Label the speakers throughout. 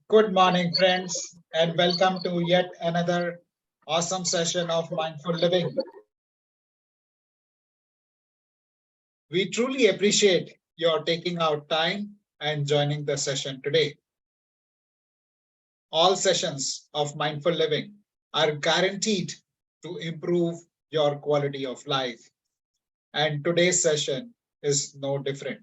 Speaker 1: Good morning, friends, and welcome to yet another awesome session of mindful living. We truly appreciate your taking out time and joining the session today. All sessions of mindful living are guaranteed to improve your quality of life, and today's session is no different.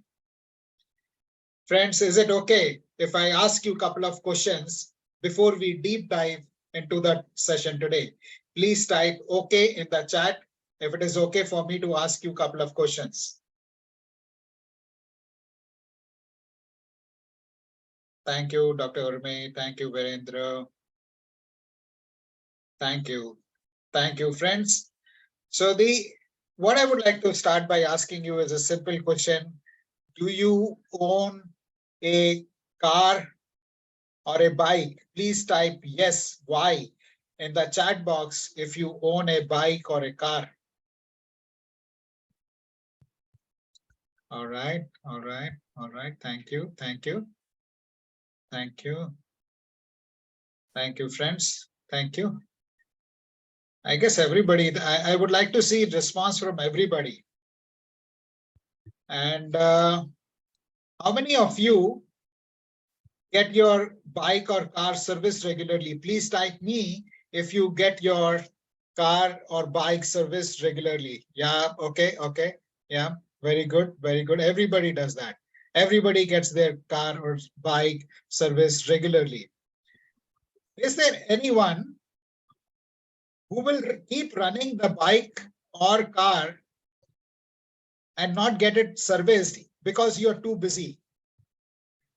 Speaker 1: Friends, is it okay if I ask you a couple of questions before we deep dive into the session today? Please type okay in the chat if it is okay for me to ask you a couple of questions. Thank you, Dr. Urme. Thank you, Virendra. Thank you. Thank you, friends. So what I would like to start by asking you is a simple question. Do you own a car or a bike? Please type yes, why in the chat box if you own a bike or a car. All right, all right, all right. Thank you, thank you, thank you. Thank you, friends. Thank you. I guess everybody, I would like to see response from everybody. And how many of you get your bike or car serviced regularly? Please type me if you get your car or bike serviced regularly. Yeah, okay, okay. Yeah, very good, very good. Everybody does that. Everybody gets their car or bike serviced regularly. Is there anyone who will keep running the bike or car and not get it serviced because you're too busy?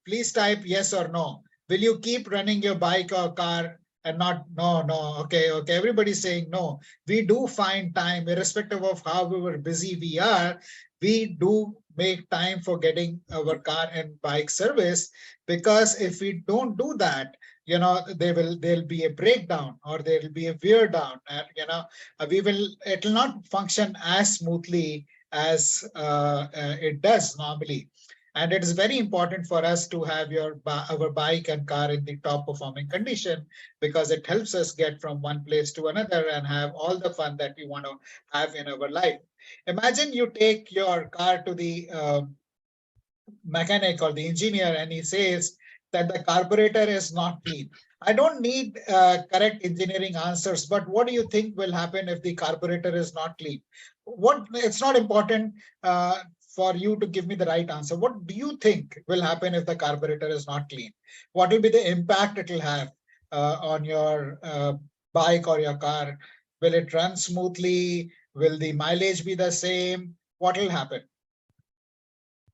Speaker 1: Please type yes or no. Will you keep running your bike or car and not? No, no. Okay, okay. Everybody's saying no. We do find time, irrespective of however busy we are, we do make time for getting our car and bike service, because if we don't do that, there'll be a breakdown or there'll be a wear down, and it will not function as smoothly as it does normally. And it is very important for us to have our bike and car in the top performing condition, because it helps us get from one place to another and have all the fun that we want to have in our life. Imagine you take your car to the mechanic or the engineer and he says that the carburetor is not clean. I don't need correct engineering answers, but what do you think will happen if the carburetor is not clean? It's not important for you to give me the right answer. What do you think will happen if the carburetor is not clean? What will be the impact it will have on your bike or your car? Will it run smoothly? Will the mileage be the same? What will happen?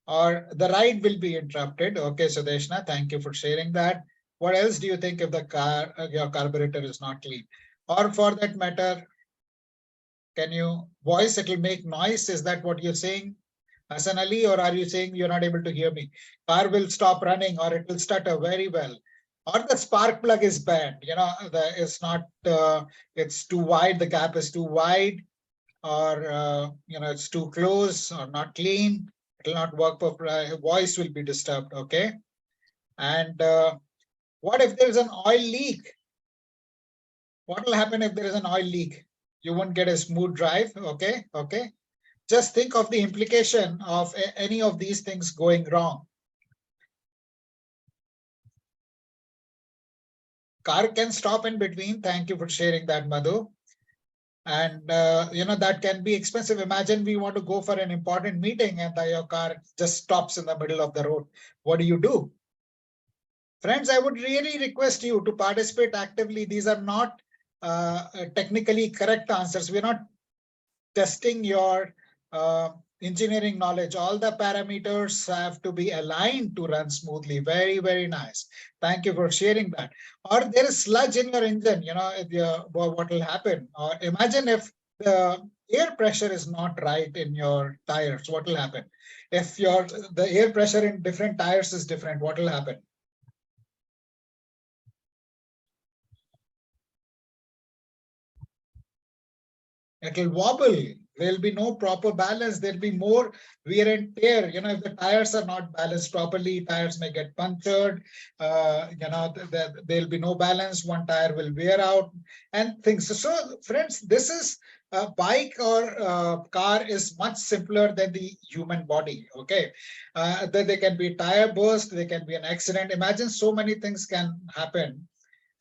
Speaker 1: Or the ride will be interrupted. Okay, Sudeshna, thank you for sharing that. What else do you think if the your carburetor is not clean? Or for that matter, can you voice, it will make noise? Is that what you're saying, Hassan Ali? Or are you saying you're not able to hear me? Car will stop running or it will stutter very well. Or the spark plug is bad, it's not, it's too wide, the gap is too wide, or it's too close or not clean. It will not work for voice will be disturbed. Okay. And what if there is an oil leak? What will happen if there is an oil leak? You won't get a smooth drive. Okay. Okay. Just think of the implication of any of these things going wrong. Car can stop in between. Thank you for sharing that, Madhu. And that can be expensive. Imagine we want to go for an important meeting and your car just stops in the middle of the road. What do? Friends, I would really request you to participate actively. These are not technically correct answers. We're not testing your engineering knowledge. All the parameters have to be aligned to run smoothly. Very, very nice. Thank you for sharing that. Or there is sludge in your engine, what will happen? Or imagine if the air pressure is not right in your tires, what will happen? If the air pressure in different tires is different, what will happen? It will wobble. There'll be no proper balance. There'll be more wear and tear. If the tires are not balanced properly, tires may get punctured. There'll be no balance. One tire will wear out and things. So, friends, this is a bike or car is much simpler than the human body. Okay, that there can be tire burst, there can be an accident. Imagine so many things can happen.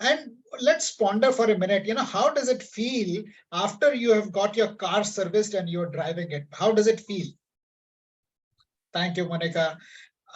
Speaker 1: And let's ponder for a minute, how does it feel after you have got your car serviced and you're driving it? How does it feel? Thank you, Monica.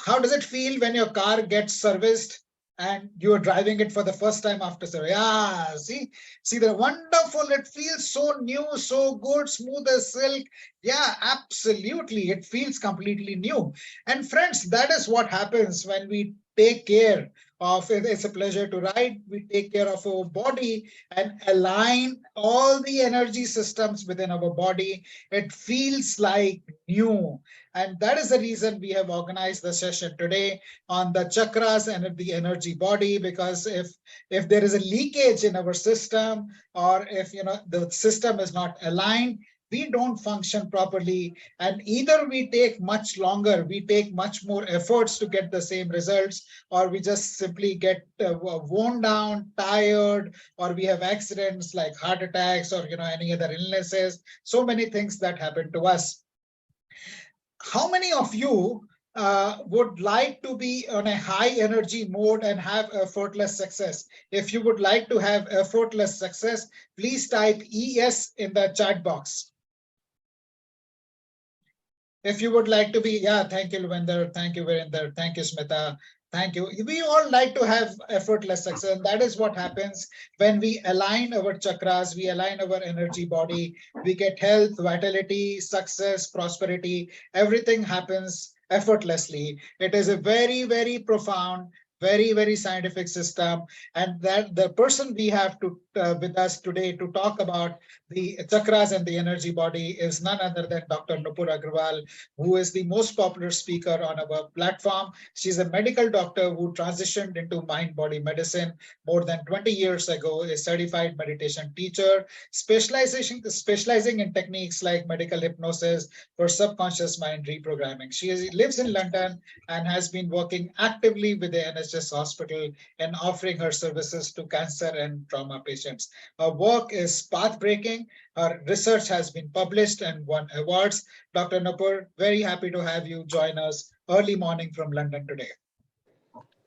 Speaker 1: How does it feel when your car gets serviced and you're driving it for the first time after service? Yeah, see, the wonderful, it feels so new, so good, smooth as silk. Yeah, absolutely. It feels completely new. And friends, that is what happens when we take care of it. It's a pleasure to ride. We take care of our body and align all the energy systems within our body. It feels like new. And that is the reason we have organized the session today on the chakras and the energy body, because if there is a leakage in our system, or if the system is not aligned, we don't function properly, and either we take much longer, we take much more efforts to get the same results, or we just simply get worn down, tired, or we have accidents like heart attacks or any other illnesses. So many things that happen to us. How many of you would like to be on a high energy mode and have effortless success? If you would like to have effortless success, please type ES in the chat box. If you would like to be, yeah, thank you, Lavender. Thank you, Virender. Thank you, Smita. Thank you. We all like to have effortless success. And that is what happens when we align our chakras, we align our energy body, we get health, vitality, success, prosperity. Everything happens effortlessly. It is a very, very profound, very, very scientific system. And that the person we have to with us today to talk about the chakras and the energy body is none other than Dr. Nupur Agarwal, who is the most popular speaker on our platform. She's a medical doctor who transitioned into mind-body medicine more than 20 years ago, a certified meditation teacher, specializing in techniques like medical hypnosis for subconscious mind reprogramming. Lives in London and has been working actively with the NHS hospital and offering her services to cancer and trauma patients. Her work is path-breaking. Her research has been published and won awards. Dr. Nupur, very happy to have you join us early morning from London today.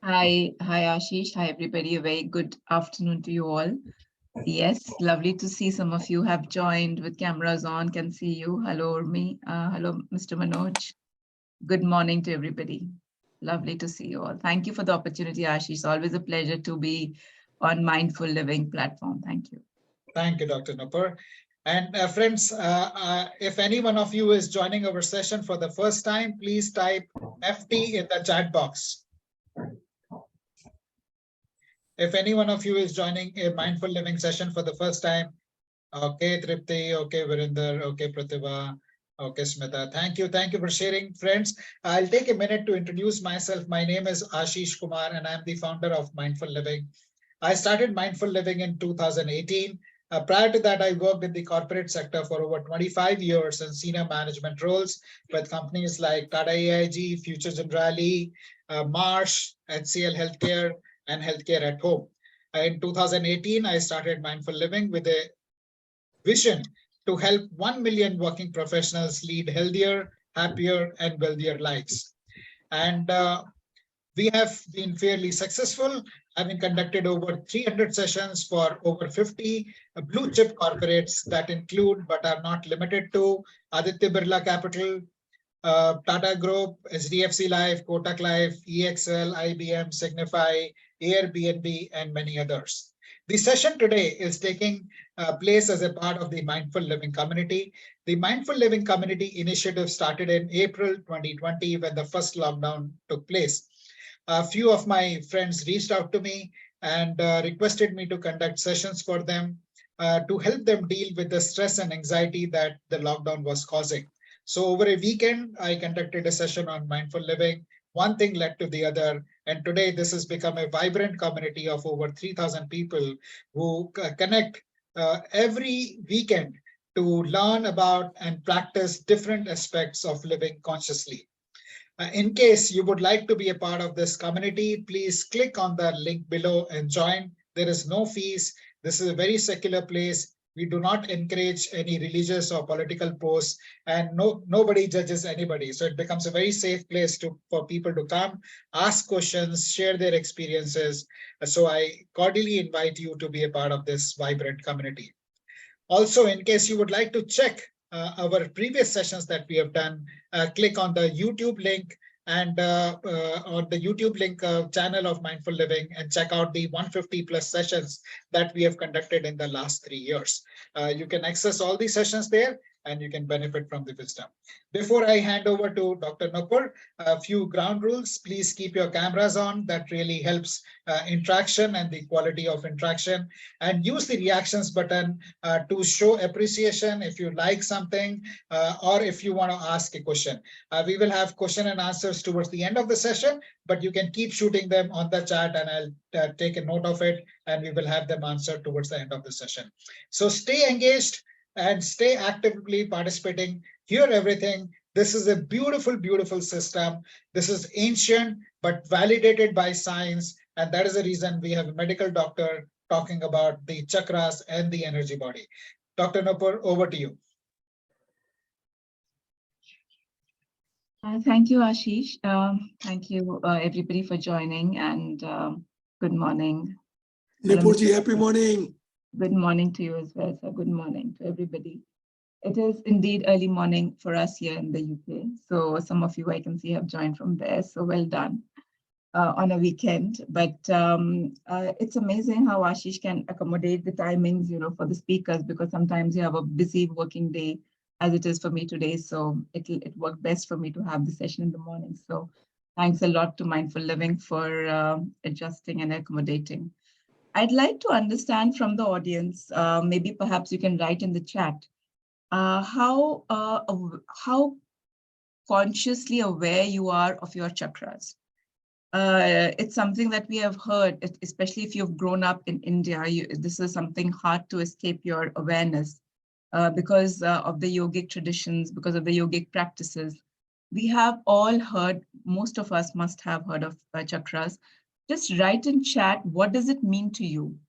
Speaker 2: Hi Ashish. Hi everybody. A very good afternoon to you all. Yes, lovely to see some of you have joined with cameras on. Can see you. Hello, Urmi. Hello, Mr. Manoj. Good morning to everybody. Lovely to see you all. Thank you for the opportunity, Ashish. It's always a pleasure to be on Mindful Living platform. Thank you.
Speaker 1: Thank you, Dr. Nupur. And friends, if any one of you is joining our session for the first time, please type FT in the chat box. If any one of you is joining a mindful living session for the first time, okay, Tripti, okay, Virender, okay, Pratibha, okay, Smita. Thank you. Thank you for sharing, friends. I'll take a minute to introduce myself. My name is Ashish Kumar, and I'm the founder of Mindful Living. I started Mindful Living in 2018. Prior to that, I worked in the corporate sector for over 25 years in senior management roles with companies like Tata AIG, Future Generali, Marsh, HCL Healthcare, and Healthcare at Home. In 2018, I started Mindful Living with a vision to help 1 million working professionals lead healthier, happier, and wealthier lives. And we have been fairly successful, having conducted over 300 sessions for over 50 blue chip corporates that include but are not limited to Aditya Birla Capital, Tata Group, HDFC Life, Kotak Life, EXL, IBM, Signify, Airbnb, and many others. The session today is taking place as a part of the Mindful Living community. The Mindful Living community initiative started in April 2020 when the first lockdown took place. A few of my friends reached out to me and requested me to conduct sessions for them to help them deal with the stress and anxiety that the lockdown was causing. So over a weekend, I conducted a session on mindful living. One thing led to the other. And today this has become a vibrant community of over 3,000 people who connect every weekend to learn about and practice different aspects of living consciously. In case you would like to be a part of this community, please click on the link below and join. There is no fees. This is a very secular place. We do not encourage any religious or political posts, and nobody judges anybody. So it becomes a very safe place for people to come, ask questions, share their experiences. So I cordially invite you to be a part of this vibrant community. Also, in case you would like to check our previous sessions that we have done, click on the YouTube link and on the YouTube link channel of Mindful Living and check out the 150 plus sessions that we have conducted in the last 3 years. You can access all these sessions there and you can benefit from the wisdom. Before I hand over to Dr. Nupur, a few ground rules. Please keep your cameras on. That really helps interaction and the quality of interaction. And use the reactions button to show appreciation if you like something or if you want to ask a question. We will have question and answers towards the end of the session, but you can keep shooting them on the chat and I'll take a note of it and we will have them answered towards the end of the session. So stay engaged and stay actively participating. Hear everything. This is a beautiful, beautiful system. This is ancient, but validated by science. And that is the reason we have a medical doctor talking about the chakras and the energy body. Dr. Nupur, over to you.
Speaker 2: Thank you, Ashish. Thank you, everybody, for joining, and good morning.
Speaker 3: Nupurji, happy morning.
Speaker 2: Good morning to you as well, sir. Good morning to everybody. It is indeed early morning for us here in the UK. So some of you I can see have joined from there. So well done on a weekend. But it's amazing how Ashish can accommodate the timings, for the speakers, because sometimes you have a busy working day as it is for me today. So it worked best for me to have the session in the morning. So thanks a lot to Mindful Living for adjusting and accommodating. I'd like to understand from the audience, maybe perhaps you can write in the chat, how consciously aware you are of your chakras. It's something that we have heard, especially if you've grown up in India, this is something hard to escape your awareness because of the yogic traditions, because of the yogic practices. We have all heard, most of us must have heard of chakras. Just write in chat, what does it mean to you?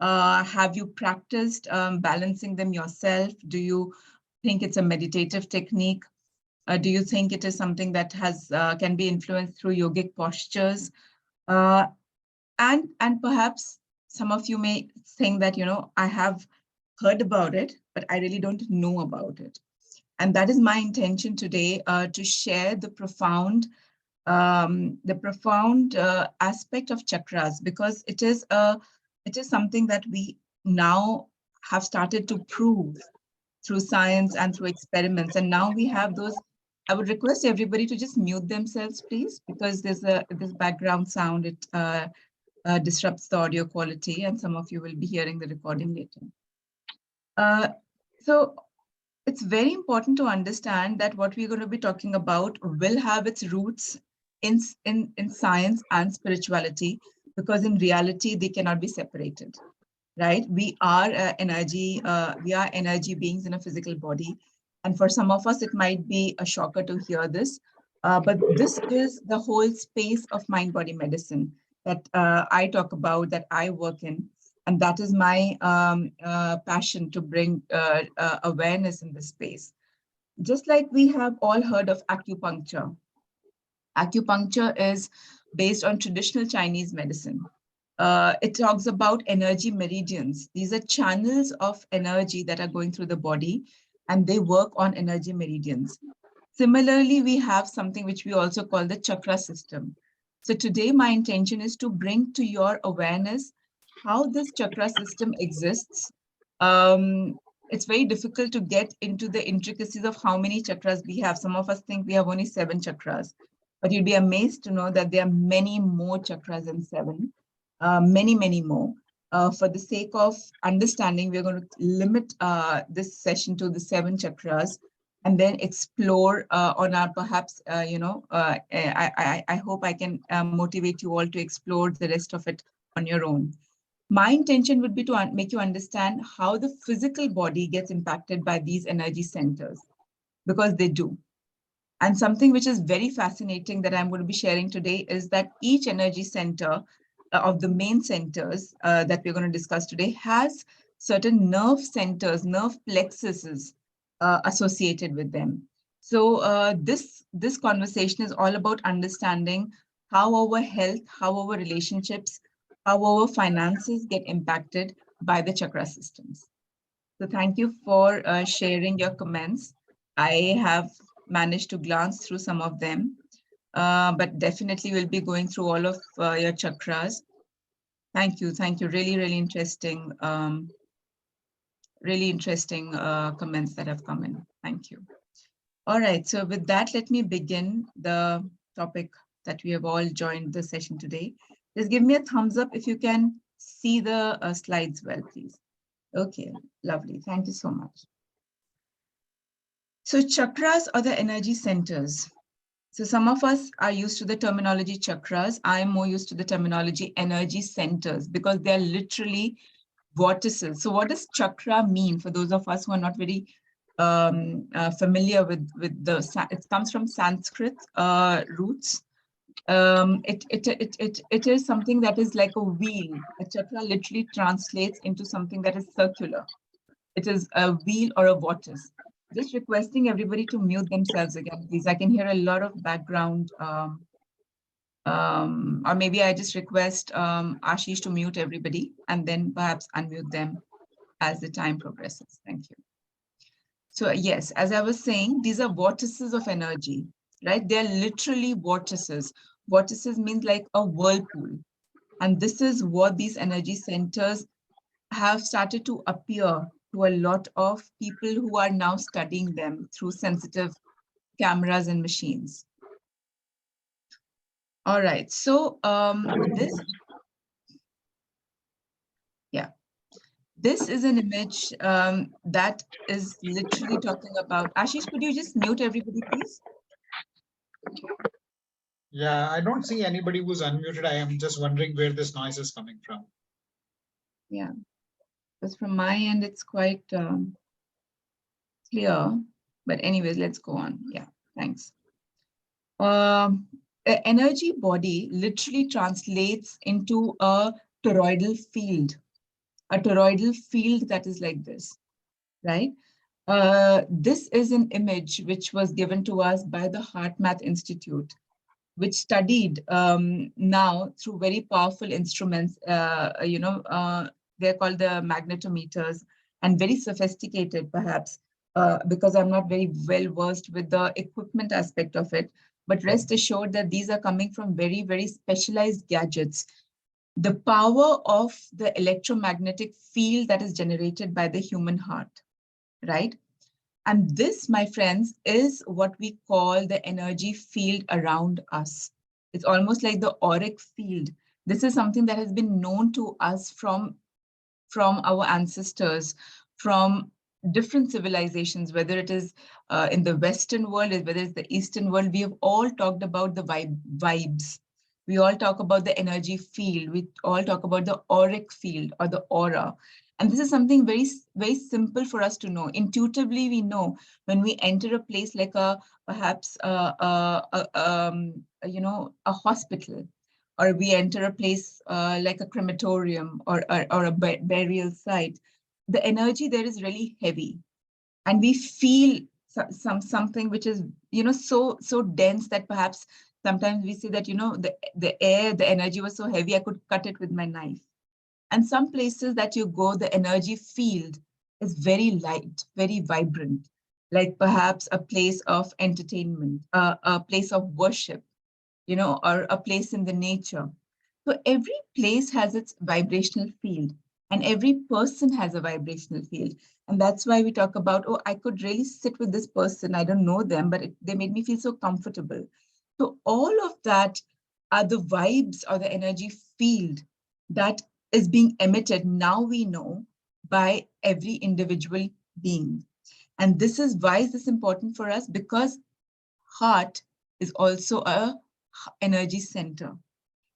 Speaker 2: Have you practiced balancing them yourself? Do you think it's a meditative technique? Do you think it is something that can be influenced through yogic postures? And perhaps some of you may think that, I have heard about it, but I really don't know about it. And that is my intention today, to share the profound aspect of chakras, because it is something that we now have started to prove through science and through experiments. And now we have those. I would request everybody to just mute themselves, please, because there's this background sound. It disrupts the audio quality, and some of you will be hearing the recording later. So it's very important to understand that what we're going to be talking about will have its roots in science and spirituality, because in reality, they cannot be separated, right? We are energy beings in a physical body. And for some of us, it might be a shocker to hear this, but this is the whole space of mind-body medicine that I talk about, that I work in. And that is my passion, to bring awareness in this space. Just like we have all heard of acupuncture. Acupuncture is based on traditional Chinese medicine. It talks about energy meridians. These are channels of energy that are going through the body, and they work on energy meridians. Similarly, we have something which we also call the chakra system. So today, my intention is to bring to your awareness how this chakra system exists. It's very difficult to get into the intricacies of how many chakras we have. Some of us think we have only 7 chakras, but you'll be amazed to know that there are many more chakras than 7, many, many more. For the sake of understanding, we're going to limit this session to the 7 chakras, and then explore on our perhaps, I hope I can motivate you all to explore the rest of it on your own. My intention would be to make you understand how the physical body gets impacted by these energy centers, because they do. And something which is very fascinating that I'm going to be sharing today is that each energy center of the main centers that we're going to discuss today has certain nerve centers, nerve plexuses associated with them. So this conversation is all about understanding how our health, how our relationships, how our finances get impacted by the chakra systems. So thank you for sharing your comments. I have managed to glance through some of them, but definitely we'll be going through all of your chakras. Thank you. Thank you. Really, really interesting comments that have come in. Thank you. All right. So with that, let me begin the topic that we have all joined the session today. Just give me a thumbs up if you can see the slides well, please. Okay, lovely. Thank you so much. So chakras are the energy centers. So some of us are used to the terminology chakras. I'm more used to the terminology energy centers because they're literally vortices. So what does chakra mean for those of us who are not very familiar with it comes from Sanskrit roots. It is something that is like a wheel. A chakra literally translates into something that is circular. It is a wheel or a vortice. Just requesting everybody to mute themselves again, please. I can hear a lot of background, or maybe I just request Ashish to mute everybody and then perhaps unmute them as the time progresses. Thank you. So yes, as I was saying, these are vortices of energy, right? They're literally vortices. Vortices means like a whirlpool. And this is what these energy centers have started to appear to a lot of people who are now studying them through sensitive cameras and machines. All right, so this is an image that is literally talking about. Ashish, could you just mute everybody, please?
Speaker 1: Yeah, I don't see anybody who's unmuted. I am just wondering where this noise is coming from.
Speaker 2: Yeah, because from my end, it's quite clear. But anyways, let's go on. Yeah, thanks. The energy body literally translates into a toroidal field. A toroidal field that is like this, right? This is an image which was given to us by the HeartMath Institute, which studied now through very powerful instruments, they're called the magnetometers, and very sophisticated perhaps, because I'm not very well versed with the equipment aspect of it, but rest assured that these are coming from very, very specialized gadgets. The power of the electromagnetic field that is generated by the human heart, right? And this, my friends, is what we call the energy field around us. It's almost like the auric field. This is something that has been known to us from our ancestors, from different civilizations, whether it is in the Western world, whether it's the Eastern world. We have all talked about the vibes. We all talk about the energy field. We all talk about the auric field or the aura. And this is something very, very simple for us to know. Intuitively, we know when we enter a place like perhaps a hospital, or we enter a place like a crematorium or a burial site, the energy there is really heavy, and we feel something which is so dense that perhaps sometimes we say that the air, the energy was so heavy I could cut it with my knife. And some places that you go, the energy field is very light, very vibrant, like perhaps a place of entertainment, a place of worship, or a place in the nature. So every place has its vibrational field, and every person has a vibrational field. And that's why we talk about, oh, I could really sit with this person. I don't know them, but they made me feel so comfortable. So all of that are the vibes or the energy field that is being emitted, now we know, by every individual being. And this is why is this important for us? Because heart is also a energy center.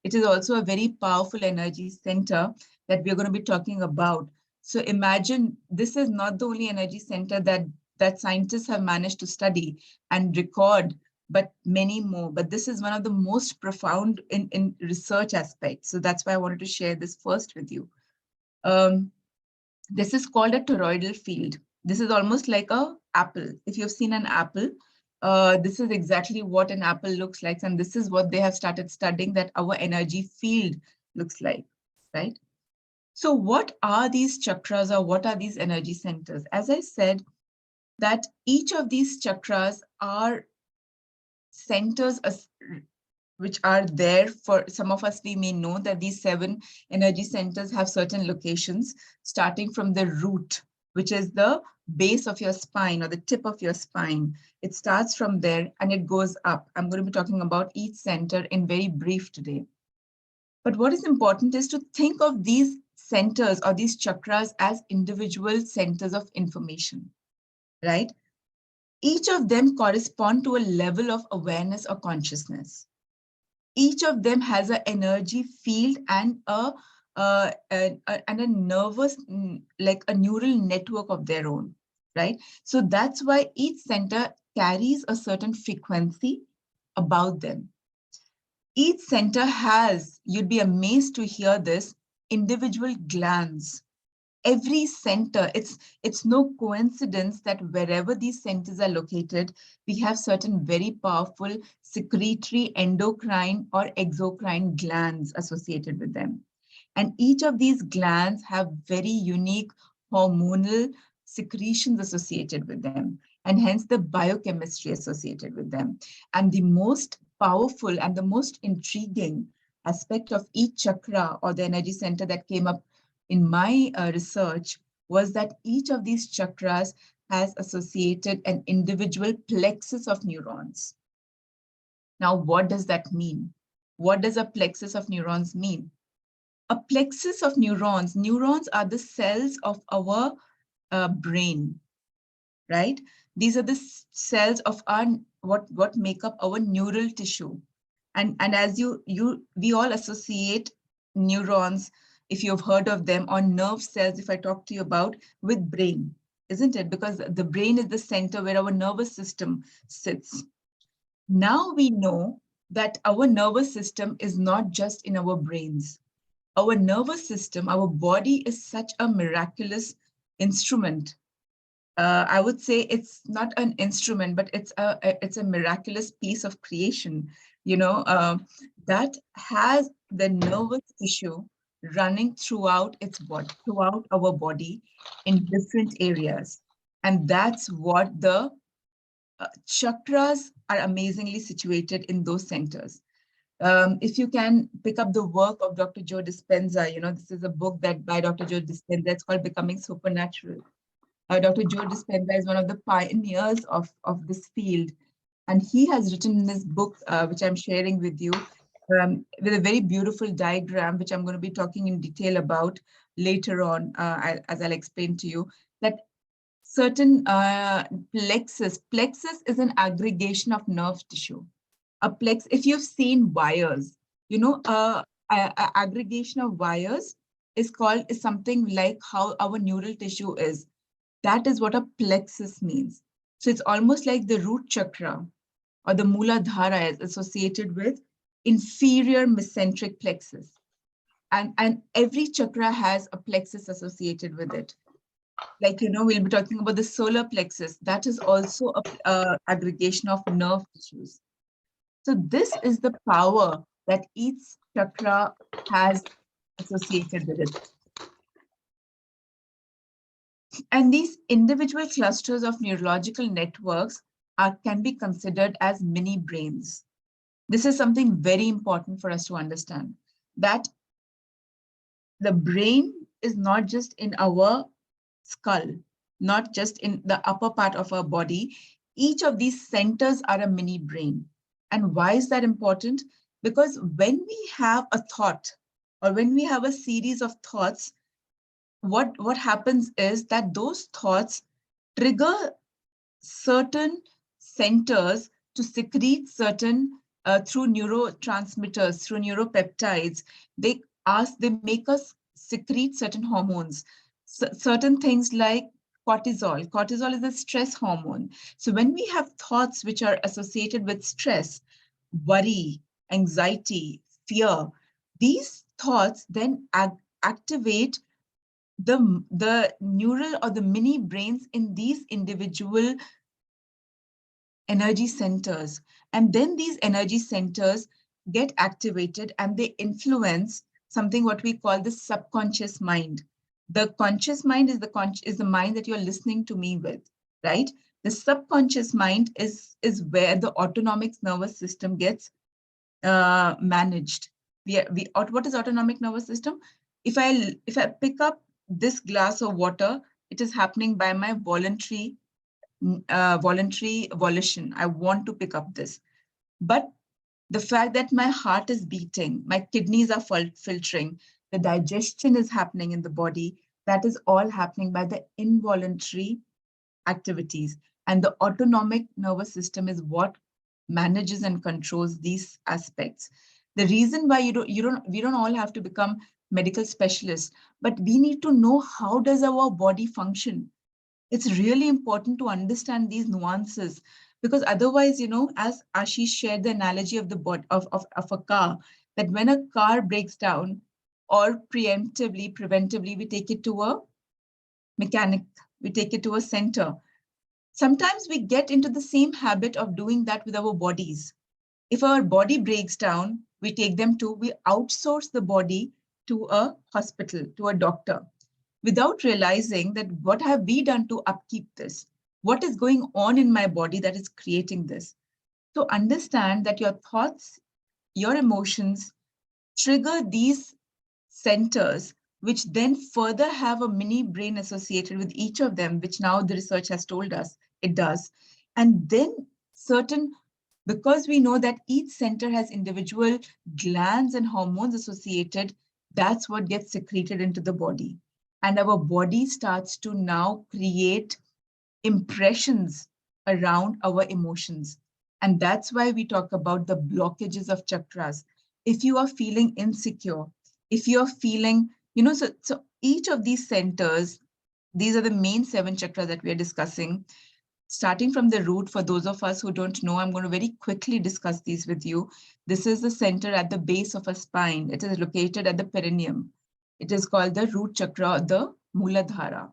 Speaker 2: It is also a very powerful energy center that we're going to be talking about. So imagine this is not the only energy center that scientists have managed to study and record, but many more. But this is one of the most profound in research aspects. So that's why I wanted to share this first with you. This is called a toroidal field. This is almost like an apple. If you've seen an apple, this is exactly what an apple looks like. And this is what they have started studying, that our energy field looks like, right? So what are these chakras, or what are these energy centers? As I said, that each of these chakras are centers which are there. For some of us, we may know that these 7 energy centers have certain locations, starting from the root, which is the base of your spine or the tip of your spine. It starts from there and it goes up. I'm going to be talking about each center in very brief today. But what is important is to think of these centers or these chakras as individual centers of information, right? Each of them correspond to a level of awareness or consciousness. Each of them has an energy field and a nervous, like a neural network of their own, right? So that's why each center carries a certain frequency about them. Each center has, you'd be amazed to hear this, individual glands. Every center, it's no coincidence that wherever these centers are located, we have certain very powerful secretory, endocrine, or exocrine glands associated with them. And each of these glands have very unique hormonal secretions associated with them, and hence the biochemistry associated with them. And the most powerful and the most intriguing aspect of each chakra or the energy center that came up in my research was that each of these chakras has associated an individual plexus of neurons. Now, what does that mean? What does a plexus of neurons mean? A plexus of neurons, neurons are the cells of our brain, right? These are the cells of our what make up our neural tissue. And as we all associate neurons, if you've heard of them, or nerve cells, if I talk to you about, with brain, isn't it? Because the brain is the center where our nervous system sits. Now we know that our nervous system is not just in our brains. Our nervous system, our body is such a miraculous instrument. I would say it's not an instrument, but it's a miraculous piece of creation, that has the nervous tissue running throughout its body, throughout our body in different areas. And that's what the chakras are amazingly situated in those centers. If you can pick up the work of Dr. Joe Dispenza, this is a book that by Dr. Joe Dispenza, it's called Becoming Supernatural. Dr. Joe Dispenza is one of the pioneers of this field. And he has written in this book, which I'm sharing with you, with a very beautiful diagram, which I'm going to be talking in detail about later on, as I'll explain to you, that certain plexus is an aggregation of nerve tissue. A plex, if you've seen wires, aggregation of wires is something like how our neural tissue is. That is what a plexus means. So it's almost like the root chakra or the Muladhara is associated with inferior mesenteric plexus. And every chakra has a plexus associated with it. Like, we'll be talking about the solar plexus. That is also a aggregation of nerve tissues. So this is the power that each chakra has associated with it. And these individual clusters of neurological networks can be considered as mini brains. This is something very important for us to understand, that the brain is not just in our skull, not just in the upper part of our body. Each of these centers are a mini brain. And why is that important? Because when we have a thought, or when we have a series of thoughts, what happens is that those thoughts trigger certain centers to secrete certain through neurotransmitters, through neuropeptides, they make us secrete certain hormones, certain things like cortisol. Cortisol is a stress hormone. So when we have thoughts which are associated with stress, worry, anxiety, fear, these thoughts then activate the neural or the mini brains in these individual energy centers. And then these energy centers get activated and they influence something what we call the subconscious mind. The conscious mind is the mind that you're listening to me with, right? The subconscious mind is where the autonomic nervous system gets managed. What is autonomic nervous system? If I pick up this glass of water, it is happening by my voluntary volition. I want to pick up this. But the fact that my heart is beating, my kidneys are filtering, the digestion is happening in the body, that is all happening by the involuntary activities. And the autonomic nervous system is what manages and controls these aspects. The reason why we don't all have to become medical specialists, but we need to know how does our body function. It's really important to understand these nuances, because otherwise, as Ashish shared the analogy of the body of a car, that when a car breaks down, or preventively, we take it to a mechanic, we take it to a center. Sometimes we get into the same habit of doing that with our bodies. If our body breaks down, we outsource the body to a hospital, to a doctor, without realizing that what have we done to upkeep this? What is going on in my body that is creating this? So understand that your thoughts, your emotions trigger these centers, which then further have a mini brain associated with each of them, which now the research has told us it does. And then because we know that each center has individual glands and hormones associated, that's what gets secreted into the body. And our body starts to now create impressions around our emotions. And that's why we talk about the blockages of chakras. If you are feeling insecure, if you're feeling, so each of these centers, these are the main 7 chakras that we are discussing. Starting from the root, for those of us who don't know, I'm going to very quickly discuss these with you. This is the center at the base of a spine. It is located at the perineum. It is called the root chakra, the Muladhara.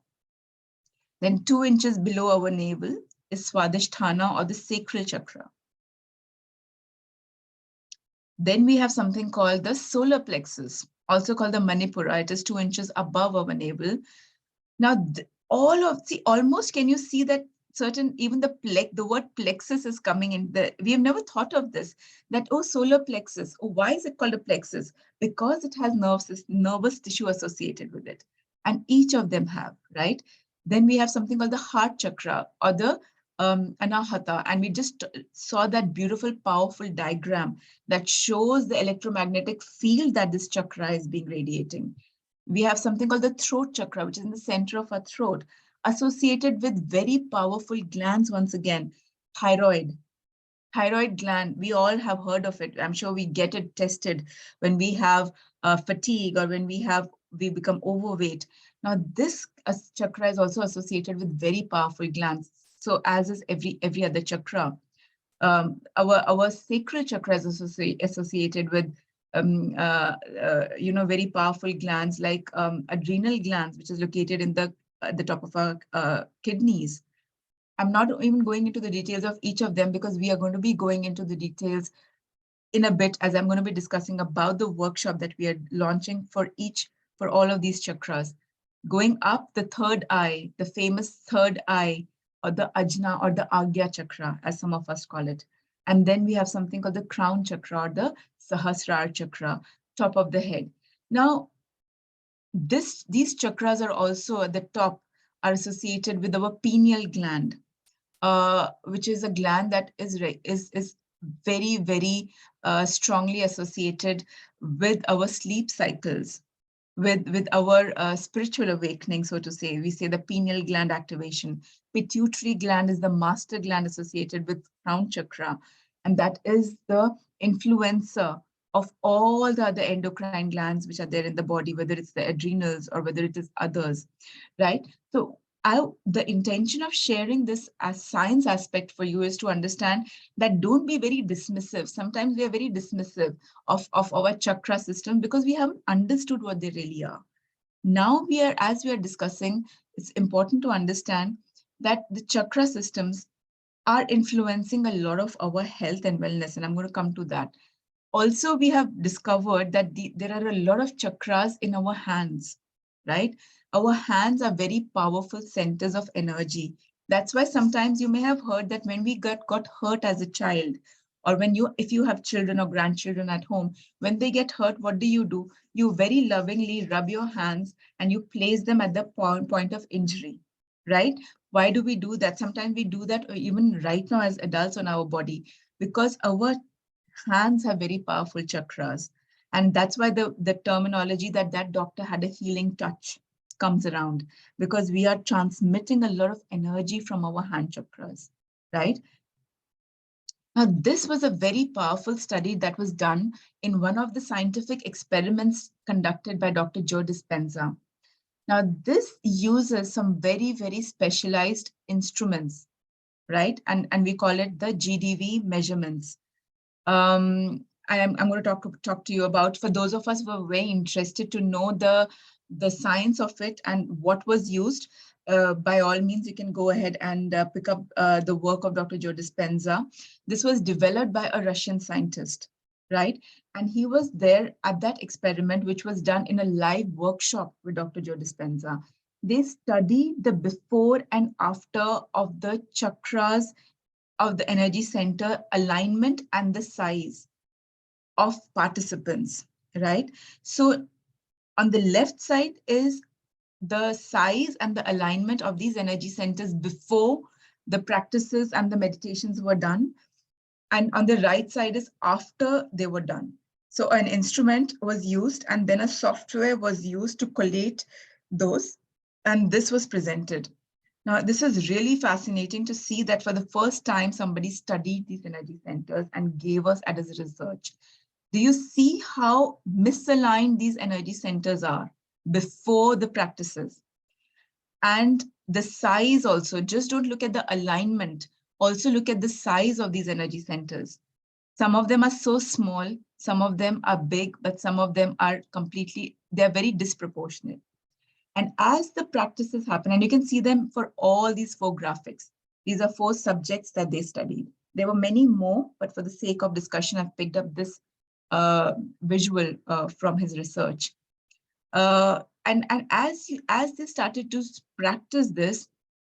Speaker 2: Then 2 inches below our navel is Swadhisthana, or the sacral chakra. Then we have something called the solar plexus, also called the Manipura. It is 2 inches above our navel. Now, almost can you see that even the word plexus is coming in. We have never thought of this, that, solar plexus. Why is it called a plexus? Because it has nervous tissue associated with it. And each of them have, right? Then we have something called the heart chakra, or the anahata. And we just saw that beautiful, powerful diagram that shows the electromagnetic field that this chakra is being radiating. We have something called the throat chakra, which is in the center of our throat, associated with very powerful glands once again. Thyroid gland, we all have heard of it. I'm sure we get it tested when we have fatigue, or when we become overweight. Now, this chakra is also associated with very powerful glands. So as is every other chakra. Our sacral chakra is associated with very powerful glands like adrenal glands, which is located in at the top of our kidneys. I'm not even going into the details of each of them, because we are going to be going into the details in a bit, as I'm going to be discussing about the workshop that we are launching for all of these chakras. Going up, the third eye, the famous third eye, or the Ajna, or the Agya chakra, as some of us call it. And then we have something called the crown chakra, or the Sahasrara chakra, top of the head. Now, these chakras are also at the top, are associated with our pineal gland, which is a gland that is very, very strongly associated with our sleep cycles, with our spiritual awakening, so to say. We say the pineal gland activation. Pituitary gland is the master gland associated with crown chakra, and that is the influencer of all the other endocrine glands which are there in the body, whether it's the adrenals or whether it is others, right? So the intention of sharing this as science aspect for you is to understand that don't be very dismissive. Sometimes we are very dismissive of our chakra system because we haven't understood what they really are. Now as we are discussing, it's important to understand that the chakra systems are influencing a lot of our health and wellness, and I'm going to come to that. Also, we have discovered that there are a lot of chakras in our hands, right? Our hands are very powerful centers of energy. That's why sometimes you may have heard that when we got hurt as a child, or if you have children or grandchildren at home, when they get hurt, what do? You very lovingly rub your hands and you place them at the point of injury, right? Why do we do that? Sometimes we do that even right now as adults on our body, because our hands have very powerful chakras. And that's why the terminology that doctor had a healing touch comes around, because we are transmitting a lot of energy from our hand chakras, right? Now, this was a very powerful study that was done in one of the scientific experiments conducted by Dr. Joe Dispenza. Now, this uses some very, very specialized instruments, right? And we call it the GDV measurements. I'm going to talk to you about, for those of us who are very interested to know the science of it and what was used, by all means, you can go ahead and pick up the work of Dr. Joe Dispenza. This was developed by a Russian scientist, right? And he was there at that experiment, which was done in a live workshop with Dr. Joe Dispenza. They studied the before and after of the chakras of the energy center alignment and the size of participants, right? So on the left side is the size and the alignment of these energy centers before the practices and the meditations were done. And on the right side is after they were done. So an instrument was used and then a software was used to collate those. And this was presented. Now, this is really fascinating to see that for the first time, somebody studied these energy centers and gave us as research. Do you see how misaligned these energy centers are before the practices? And the size also, just don't look at the alignment, also look at the size of these energy centers. Some of them are so small, some of them are big, but some of them are they're very disproportionate. And as the practices happen, and you can see them for all these 4 graphics, these are 4 subjects that they studied. There were many more, but for the sake of discussion, I've picked up this visual from his research. And as they started to practice this,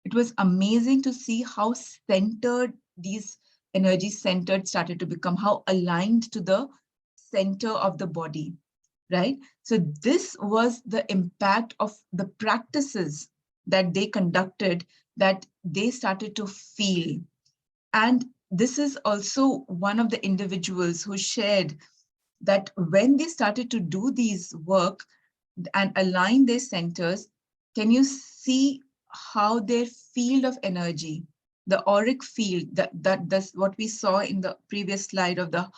Speaker 2: it was amazing to see how centered these energy centered started to become, how aligned to the center of the body. Right? So this was the impact of the practices that they conducted, that they started to feel. And this is also one of the individuals who shared that when they started to do these work and align their centers, can you see how their field of energy, the auric field, that's what we saw in the previous slide of the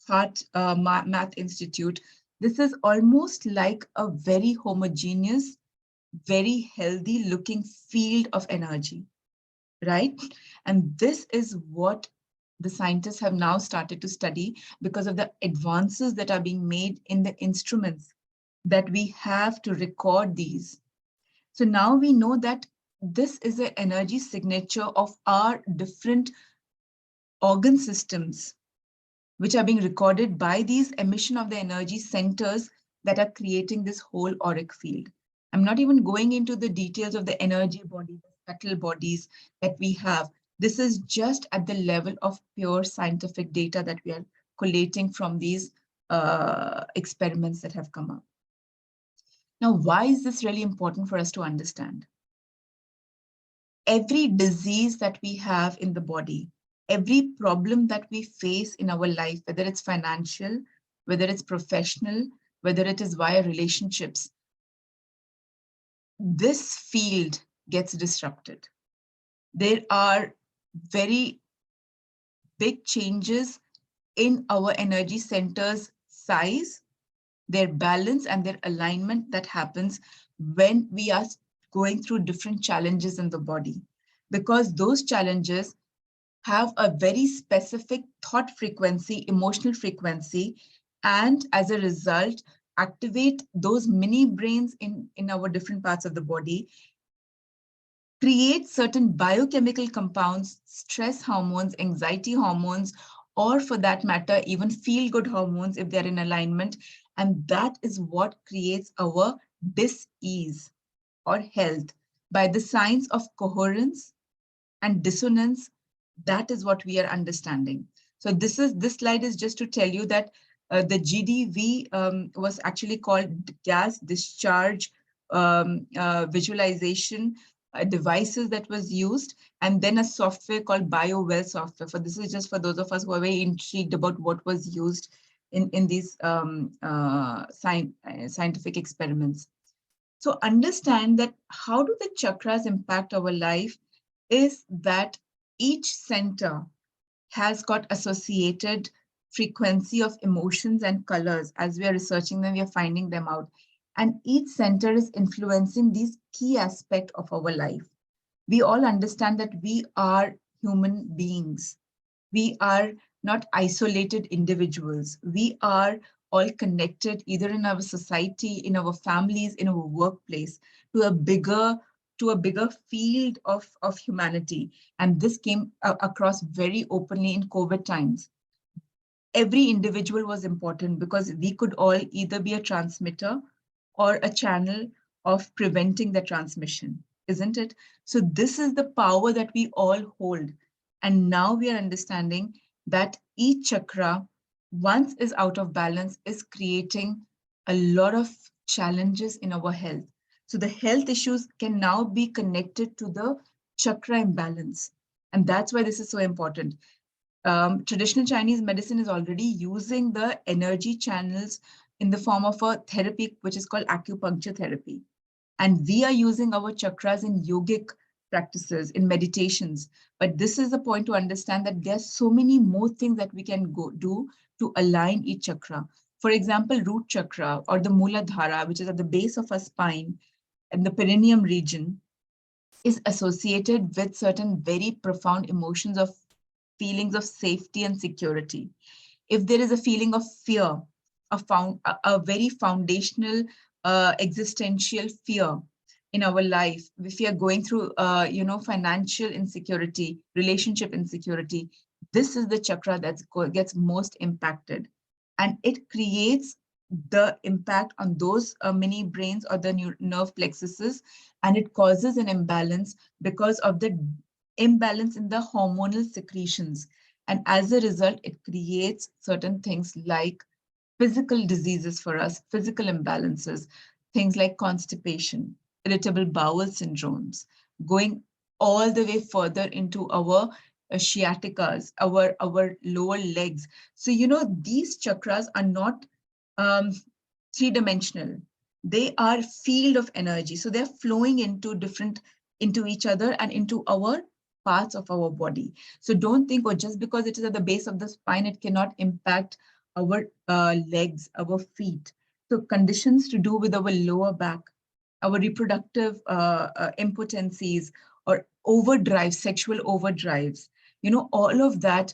Speaker 2: Heart Math Institute. This is almost like a very homogeneous, very healthy looking field of energy, right? And this is what the scientists have now started to study because of the advances that are being made in the instruments that we have to record these. So now we know that this is an energy signature of our different organ systems, which are being recorded by these emission of the energy centers that are creating this whole auric field. I'm not even going into the details of the energy body, the subtle bodies that we have. This is just at the level of pure scientific data that we are collating from these experiments that have come up. Now, why is this really important for us to understand? Every disease that we have in the body, every problem that we face in our life, whether it's financial, whether it's professional, whether it is via relationships, this field gets disrupted. There are very big changes in our energy centers' size, their balance, and their alignment that happens when we are going through different challenges in the body. Because those challenges have a very specific thought frequency, emotional frequency, and as a result, activate those mini brains in our different parts of the body, create certain biochemical compounds, stress hormones, anxiety hormones, or for that matter, even feel-good hormones if they're in alignment. And that is what creates our dis-ease or health. By the science of coherence and dissonance, that is what we are understanding. So this slide is just to tell you that the GDV was actually called gas discharge visualization devices that was used, and then a software called BioWell software. For this is just for those of us who are very intrigued about what was used in these scientific experiments. So understand that how do the chakras impact our life is that each center has got associated frequency of emotions and colors. As we are researching them, we are finding them out. And each center is influencing these key aspects of our life. We all understand that we are human beings. We are not isolated individuals. We are all connected either in our society, in our families, in our workplace, to a bigger field of humanity. And this came across very openly in COVID times. Every individual was important because we could all either be a transmitter or a channel of preventing the transmission, isn't it? So this is the power that we all hold. And now we are understanding that each chakra, once is out of balance, is creating a lot of challenges in our health. So the health issues can now be connected to the chakra imbalance. And that's why this is so important. Traditional Chinese medicine is already using the energy channels in the form of a therapy, which is called acupuncture therapy. And we are using our chakras in yogic practices, in meditations. But this is the point to understand that there are so many more things that we can do to align each chakra. For example, root chakra or the Muladhara, which is at the base of our spine and the perineum region, is associated with certain very profound emotions of feelings of safety and security. If there is a feeling of fear, a very foundational existential fear in our life, if we are going through financial insecurity, relationship insecurity, this is the chakra that gets most impacted. And it creates the impact on those mini brains or the nerve plexuses, and it causes an imbalance because of the imbalance in the hormonal secretions. And as a result, it creates certain things like physical diseases for us, physical imbalances, things like constipation, irritable bowel syndromes, going all the way further into our sciaticas, our lower legs. So, these chakras are not three-dimensional. They are field of energy. So they're flowing into each other and into our parts of our body. So don't think, just because it is at the base of the spine, it cannot impact our legs, our feet. So conditions to do with our lower back, our reproductive impotencies or sexual overdrives, all of that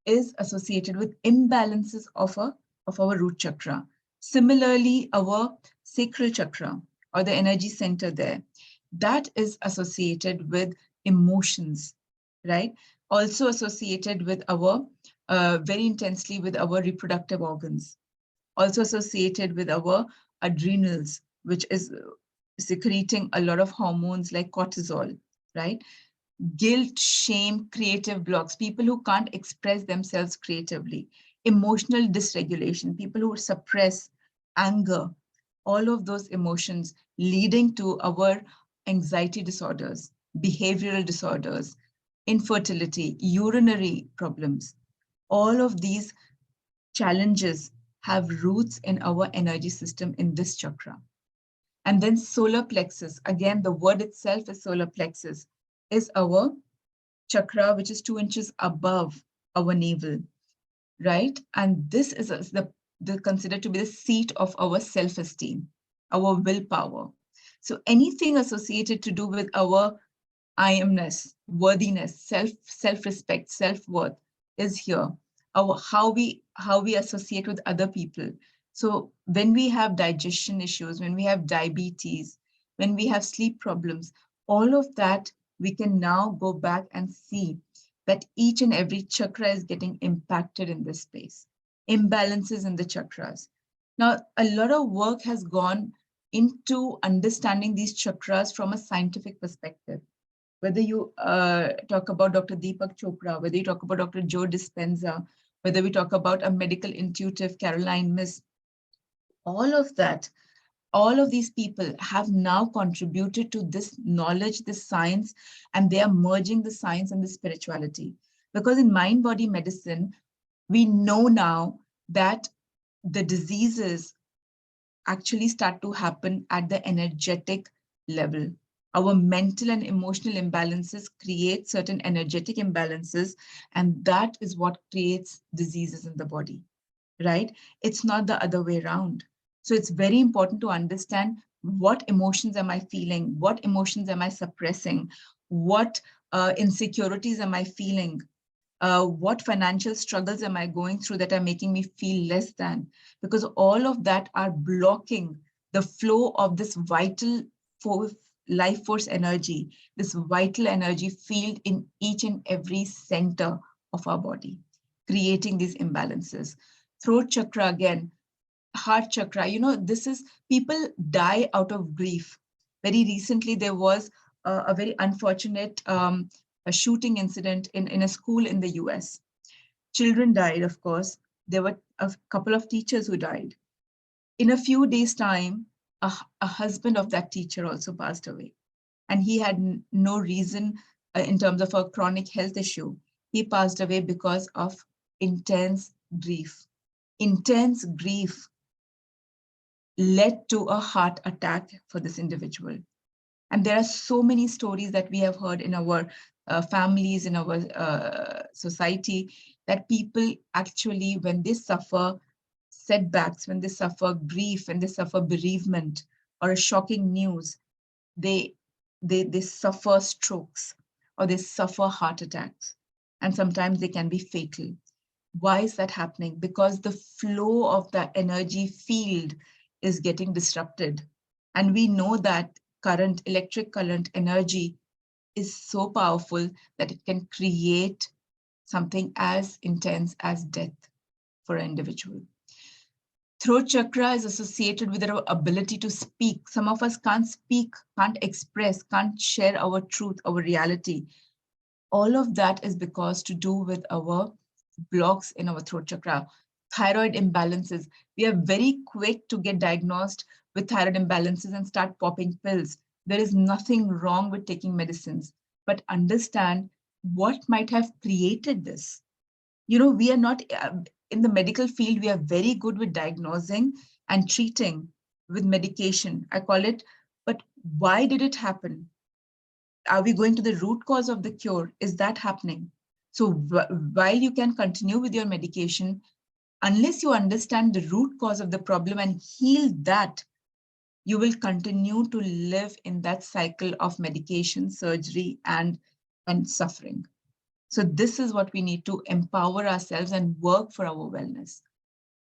Speaker 2: is associated with imbalances of our root chakra. Similarly, our sacral chakra or the energy center there, that is associated with emotions, right? Also associated with our, very intensely with our reproductive organs. Also associated with our adrenals, which is secreting a lot of hormones like cortisol, right? Guilt, shame, creative blocks, people who can't express themselves creatively, emotional dysregulation, people who suppress anger, all of those emotions leading to our anxiety disorders, behavioral disorders, infertility, urinary problems. All of these challenges have roots in our energy system in this chakra. And then solar plexus, again, the word itself is solar plexus, is our chakra, which is 2 inches above our navel. right? And this is the considered to be the seat of our self-esteem, our willpower. So anything associated to do with our I amness, worthiness, self-respect, self-worth is here. Our how we associate with other people. So when we have digestion issues, when we have diabetes, when we have sleep problems, all of that we can now go back and see that each and every chakra is getting impacted in this space. Imbalances in the chakras. Now, a lot of work has gone into understanding these chakras from a scientific perspective. Whether you talk about Dr. Deepak Chopra, whether you talk about Dr. Joe Dispenza, whether we talk about a medical intuitive Caroline Myss, all of that, all of these people have now contributed to this knowledge, this science, and they are merging the science and the spirituality. Because in mind-body medicine, we know now that the diseases actually start to happen at the energetic level. Our mental and emotional imbalances create certain energetic imbalances, and that is what creates diseases in the body, right? It's not the other way around. So it's very important to understand what emotions am I feeling? What emotions am I suppressing? What insecurities am I feeling? What financial struggles am I going through that are making me feel less than? Because all of that are blocking the flow of this vital life force energy, this vital energy field in each and every center of our body, creating these imbalances. Throat chakra again, heart chakra, this is, people die out of grief. Very recently, there was a very unfortunate a shooting incident in a school in the US. Children died, of course. There were a couple of teachers who died. In a few days' time, a husband of that teacher also passed away. And he had no reason in terms of a chronic health issue. He passed away because of intense grief. Intense grief led to a heart attack for this individual. And there are so many stories that we have heard in our families, in our society, that people actually, when they suffer setbacks, when they suffer grief, when they suffer bereavement or a shocking news, they suffer strokes or they suffer heart attacks. And sometimes they can be fatal. Why is that happening? Because the flow of the energy field is getting disrupted. And we know that current, electric current energy is so powerful that it can create something as intense as death for an individual. Throat chakra is associated with our ability to speak. Some of us can't speak, can't express, can't share our truth, our reality. All of that is because to do with our blocks in our throat chakra. Thyroid imbalances. We are very quick to get diagnosed with thyroid imbalances and start popping pills. There is nothing wrong with taking medicines, but understand what might have created this. We are not, in the medical field, we are very good with diagnosing and treating with medication, I call it, but why did it happen? Are we going to the root cause of the cure? Is that happening? So while you can continue with your medication, unless you understand the root cause of the problem and heal that, you will continue to live in that cycle of medication, surgery, and suffering. So this is what we need to empower ourselves and work for our wellness,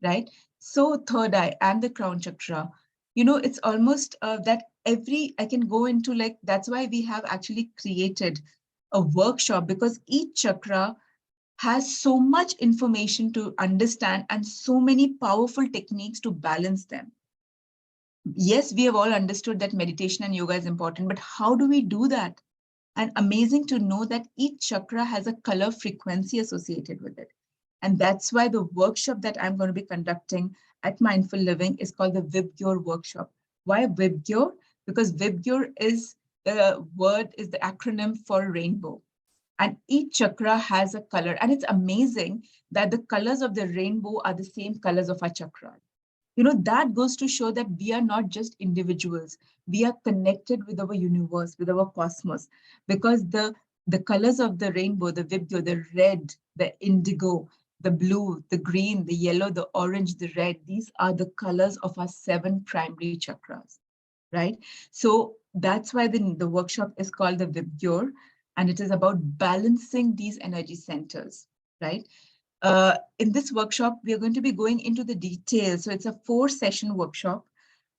Speaker 2: right? So third eye and the crown chakra, it's almost that I can go into, like, that's why we have actually created a workshop, because each chakra has so much information to understand and so many powerful techniques to balance them. Yes, we have all understood that meditation and yoga is important, but how do we do that? And amazing to know that each chakra has a color frequency associated with it. And that's why the workshop that I'm going to be conducting at Mindful Living is called the Vibgyor workshop. Why Vibgyor? Because Vibgyor is the acronym for rainbow. And each chakra has a color. And it's amazing that the colors of the rainbow are the same colors of our chakra. That goes to show that we are not just individuals. We are connected with our universe, with our cosmos, because the colors of the rainbow, the vibgyor, the red, the indigo, the blue, the green, the yellow, the orange, the red. These are the colors of our 7 primary chakras, right? So that's why the workshop is called the Vibgyor, and it is about balancing these energy centers, right? In this workshop, we are going to be going into the details. So it's a 4-session workshop.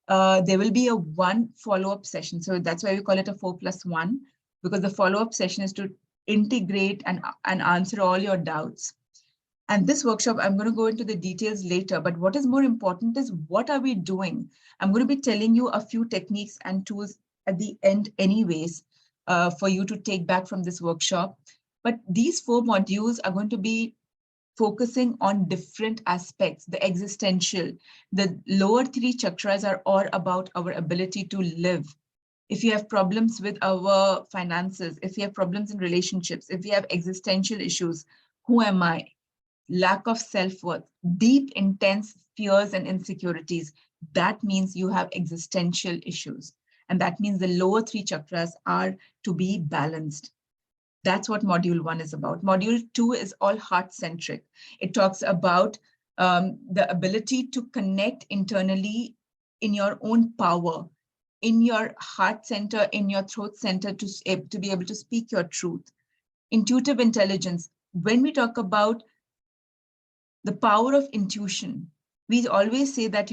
Speaker 2: There will be a 1 follow-up session. So that's why we call it a 4+1, because the follow-up session is to integrate and answer all your doubts. And this workshop, I'm going to go into the details later, but what is more important is what are we doing? I'm going to be telling you a few techniques and tools at the end anyways, for you to take back from this workshop. But these 4 modules are going to be focusing on different aspects, the existential. The lower 3 chakras are all about our ability to live. If you have problems with our finances, if you have problems in relationships, if you have existential issues, who am I? Lack of self-worth, deep, intense fears and insecurities, that means you have existential issues. And that means the lower 3 chakras are to be balanced. That's what module 1 is about. Module 2 is all heart-centric. It talks about the ability to connect internally in your own power, in your heart center, in your throat center, to be able to speak your truth. Intuitive intelligence. When we talk about the power of intuition, we always say that,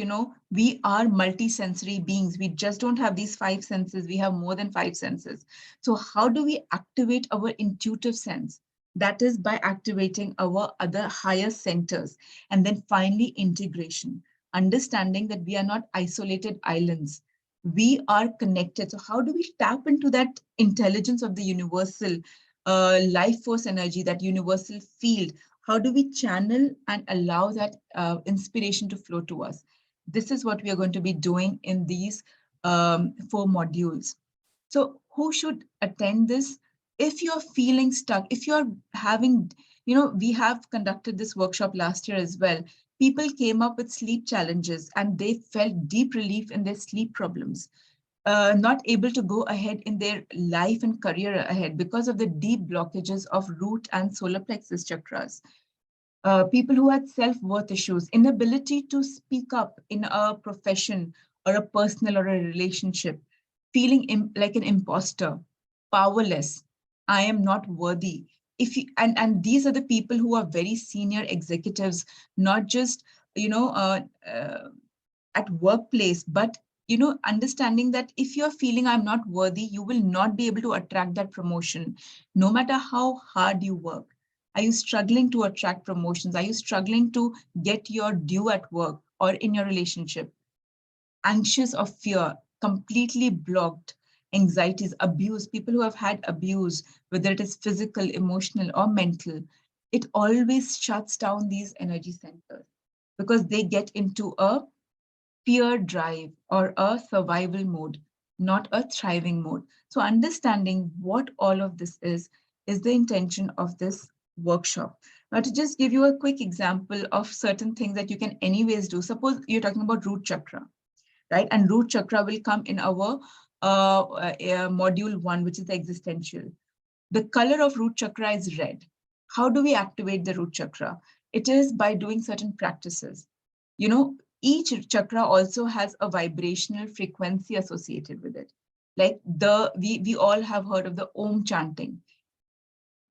Speaker 2: we are multisensory beings. We just don't have these 5 senses. We have more than 5 senses. So how do we activate our intuitive sense? That is by activating our other higher centers. And then finally, integration, understanding that we are not isolated islands. We are connected. So how do we tap into that intelligence of the universal life force energy, that universal field? How do we channel and allow that inspiration to flow to us? This is what we are going to be doing in these 4 modules. So who should attend this? If you're feeling stuck, if you're having, we have conducted this workshop last year as well. People came up with sleep challenges and they felt deep relief in their sleep problems. Not able to go ahead in their life and career ahead because of the deep blockages of root and solar plexus chakras. People who had self-worth issues, inability to speak up in a profession or a personal or a relationship, feeling like an imposter, powerless, I am not worthy. And these are the people who are very senior executives, not just, at workplace, but understanding that if you're feeling I'm not worthy, you will not be able to attract that promotion, no matter how hard you work. Are you struggling to attract promotions? Are you struggling to get your due at work or in your relationship? Anxious or fear, completely blocked, anxieties, abuse, people who have had abuse, whether it is physical, emotional, or mental, it always shuts down these energy centers because they get into a fear drive or a survival mode, not a thriving mode. So understanding what all of this is the intention of this workshop. Now, to just give you a quick example of certain things that you can anyways do. Suppose you're talking about root chakra, right? And root chakra will come in our module 1, which is the existential. The color of root chakra is red. How do we activate the root chakra? It is by doing certain practices. Each chakra also has a vibrational frequency associated with it. Like we all have heard of the Om chanting.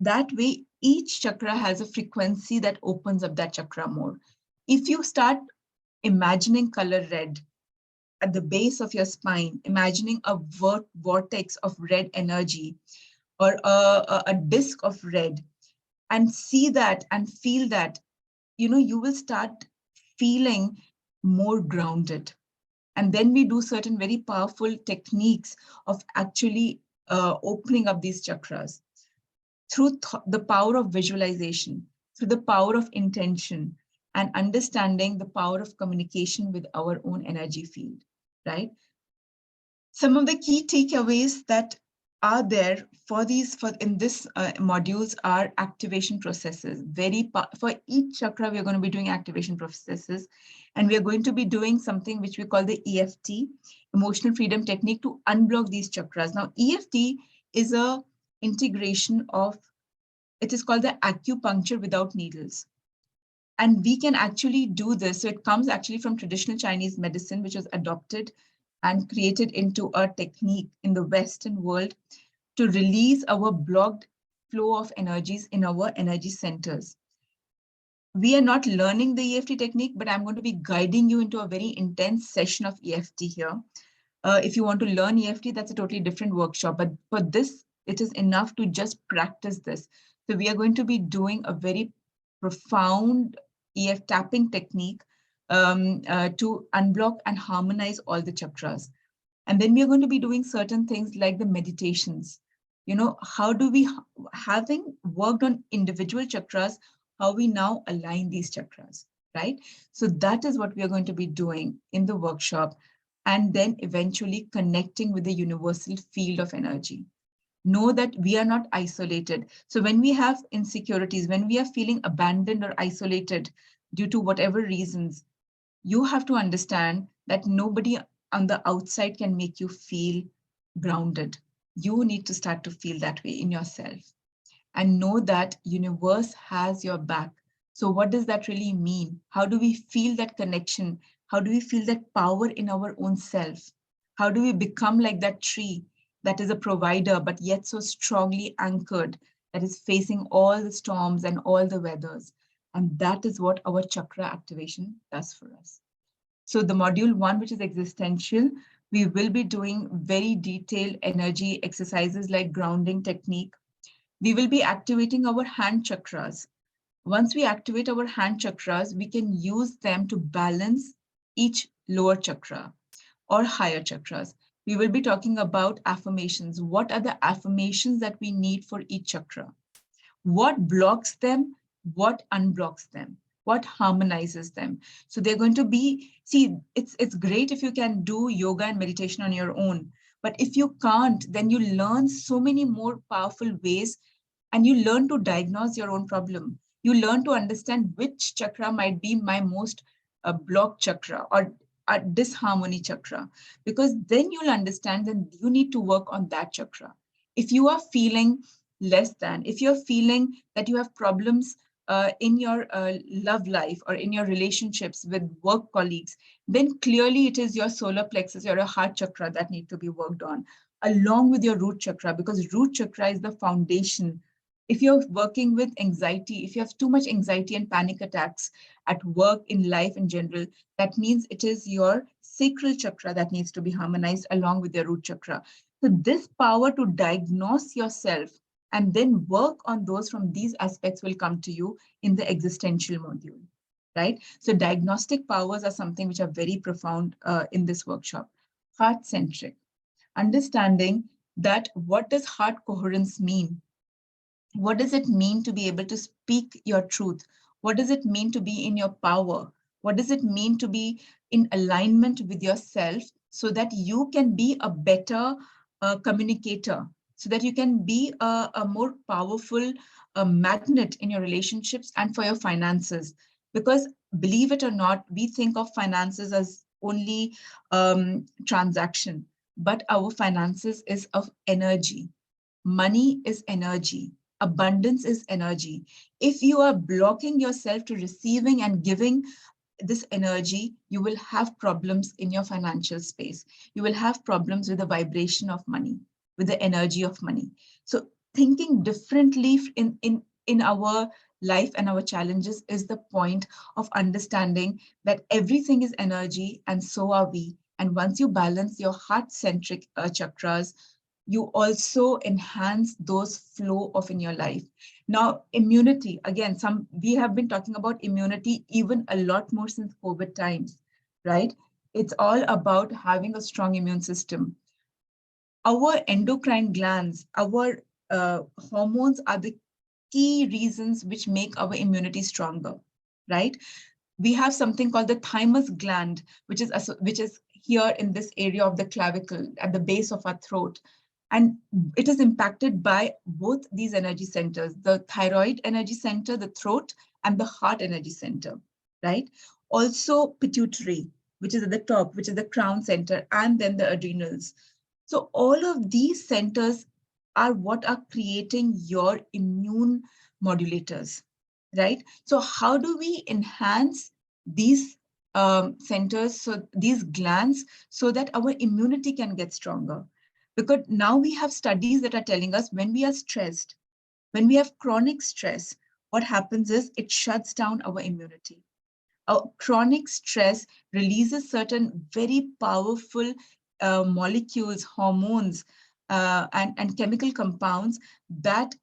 Speaker 2: That way, each chakra has a frequency that opens up that chakra more. If you start imagining color red at the base of your spine, imagining a vortex of red energy or a disc of red, and see that and feel that, you will start feeling more grounded. And then we do certain very powerful techniques of actually opening up these chakras through the power of visualization, through the power of intention, and understanding the power of communication with our own energy field, right? Some of the key takeaways that are there for in this modules are activation processes. For each chakra, we're going to be doing activation processes, and we are going to be doing something which we call the EFT, emotional freedom technique, to unblock these chakras. Now, EFT is a integration of, it is called the acupuncture without needles. And we can actually do this. So it comes actually from traditional Chinese medicine, which was adopted and created into a technique in the Western world to release our blocked flow of energies in our energy centers. We are not learning the EFT technique, but I'm going to be guiding you into a very intense session of EFT here. If you want to learn EFT, that's a totally different workshop. But for this, it is enough to just practice this. So we are going to be doing a very profound EFT tapping technique to unblock and harmonize all the chakras. And then we are going to be doing certain things like the meditations. You know, how do we, having worked on individual chakras, how we now align these chakras, right? So that is what we are going to be doing in the workshop, and then eventually connecting with the universal field of energy. Know that we are not isolated. So when we have insecurities, when we are feeling abandoned or isolated due to whatever reasons, you have to understand that nobody on the outside can make you feel grounded. You need to start to feel that way in yourself and know that universe has your back. So what does that really mean? How do we feel that connection? How do we feel that power in our own self? How do we become like that tree that is a provider, but yet so strongly anchored, that is facing all the storms and all the weathers? And that is what our chakra activation does for us. So the module 1, which is existential, we will be doing very detailed energy exercises like grounding technique. We will be activating our hand chakras. Once we activate our hand chakras, we can use them to balance each lower chakra or higher chakras. We will be talking about affirmations. What are the affirmations that we need for each chakra? What blocks them? What unblocks them? What harmonizes them? So they're going to be, see, it's great if you can do yoga and meditation on your own. But if you can't, then you learn so many more powerful ways, and you learn to diagnose your own problem. You learn to understand which chakra might be my most blocked chakra or a disharmony chakra, because then you'll understand that you need to work on that chakra. If you are feeling less than, if you're feeling that you have problems in your love life or in your relationships with work colleagues, then clearly it is your solar plexus, your heart chakra that need to be worked on, along with your root chakra, because root chakra is the foundation. If you're working with anxiety, if you have too much anxiety and panic attacks at work, in life in general, that means it is your sacral chakra that needs to be harmonized along with your root chakra. So this power to diagnose yourself and then work on those from these aspects will come to you in the existential module, right? So diagnostic powers are something which are very profound in this workshop. Heart-centric, understanding that what does heart coherence mean? What does it mean to be able to speak your truth? What does it mean to be in your power? What does it mean to be in alignment with yourself so that you can be a better communicator, so that you can be a more powerful magnet in your relationships and for your finances? Because believe it or not, we think of finances as only transaction, but our finances is of energy. Money is energy. Abundance is energy. If you are blocking yourself to receiving and giving this energy, you will have problems in your financial space. You will have problems with the vibration of money, with the energy of money. So thinking differently in our life and our challenges is the point of understanding that everything is energy and so are we. And once you balance your heart-centric chakras, you also enhance those flow of in your life. Now, immunity, again, we have been talking about immunity even a lot more since COVID times, right? It's all about having a strong immune system. Our endocrine glands, our hormones are the key reasons which make our immunity stronger, right? We have something called the thymus gland, which is here in this area of the clavicle at the base of our throat. And it is impacted by both these energy centers, the thyroid energy center, the throat, and the heart energy center, right? Also pituitary, which is at the top, which is the crown center, and then the adrenals. So all of these centers are what are creating your immune modulators, right? So how do we enhance these centers, so these glands, so that our immunity can get stronger? Because now we have studies that are telling us when we are stressed, when we have chronic stress, what happens is it shuts down our immunity. Our chronic stress releases certain very powerful molecules, hormones, and chemical compounds that